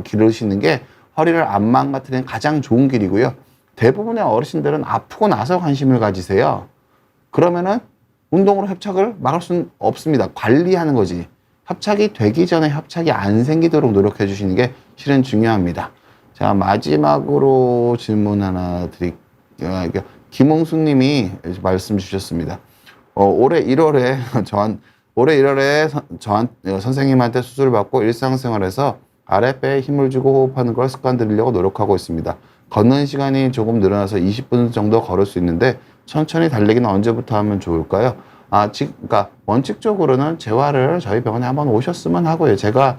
기르시는 게 허리를 안 망가뜨리는 가장 좋은 길이고요. 대부분의 어르신들은 아프고 나서 관심을 가지세요. 그러면은 운동으로 협착을 막을 수는 없습니다. 관리하는 거지. 협착이 되기 전에 협착이 안 생기도록 노력해 주시는 게 실은 중요합니다. 자, 마지막으로 질문 하나 드릴게요. 김홍수 님이 말씀 주셨습니다. 올해 1월에 선생님한테 수술을 받고 일상생활에서 아랫배에 힘을 주고 호흡하는 걸 습관 들이려고 노력하고 있습니다. 걷는 시간이 조금 늘어나서 20분 정도 걸을 수 있는데 천천히 달리기는 언제부터 하면 좋을까요? 그러니까 원칙적으로는 재활을 저희 병원에 한번 오셨으면 하고요. 제가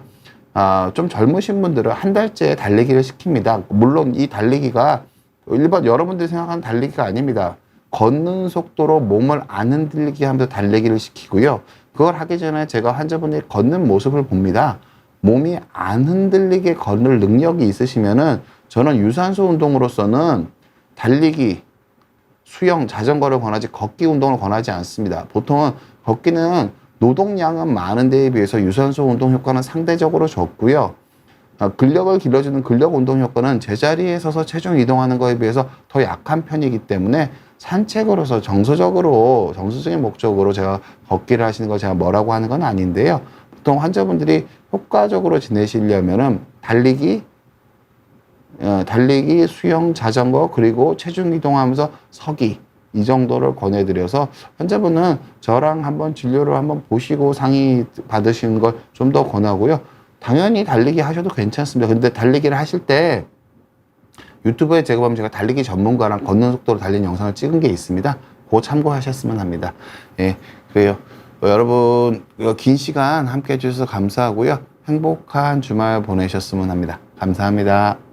좀 젊으신 분들은 한 달째 달리기를 시킵니다. 물론 이 달리기가 일반 여러분들이 생각하는 달리기가 아닙니다. 걷는 속도로 몸을 안 흔들리게 하면서 달리기를 시키고요. 그걸 하기 전에 제가 환자분이 걷는 모습을 봅니다. 몸이 안 흔들리게 걷는 능력이 있으시면은 저는 유산소 운동으로서는 달리기, 수영, 자전거를 권하지 걷기 운동을 권하지 않습니다. 보통은 걷기는 노동량은 많은 데에 비해서 유산소 운동 효과는 상대적으로 적고요. 근력을 길러주는 근력 운동 효과는 제자리에 서서 체중 이동하는 것에 비해서 더 약한 편이기 때문에 산책으로서 정서적인 목적으로 제가 걷기를 하시는 거 제가 뭐라고 하는 건 아닌데요. 보통 환자분들이 효과적으로 지내시려면은 달리기, 수영, 자전거, 그리고 체중 이동하면서 서기 이 정도를 권해드려서 환자분은 저랑 한번 진료를 한번 보시고 상의 받으시는 걸 좀 더 권하고요. 당연히 달리기 하셔도 괜찮습니다. 근데 달리기를 하실 때 유튜브에 제가 보면 제가 달리기 전문가랑 걷는 속도로 달리는 영상을 찍은 게 있습니다. 그거 참고하셨으면 합니다. 예, 그래요. 여러분 긴 시간 함께 해주셔서 감사하고요. 행복한 주말 보내셨으면 합니다. 감사합니다.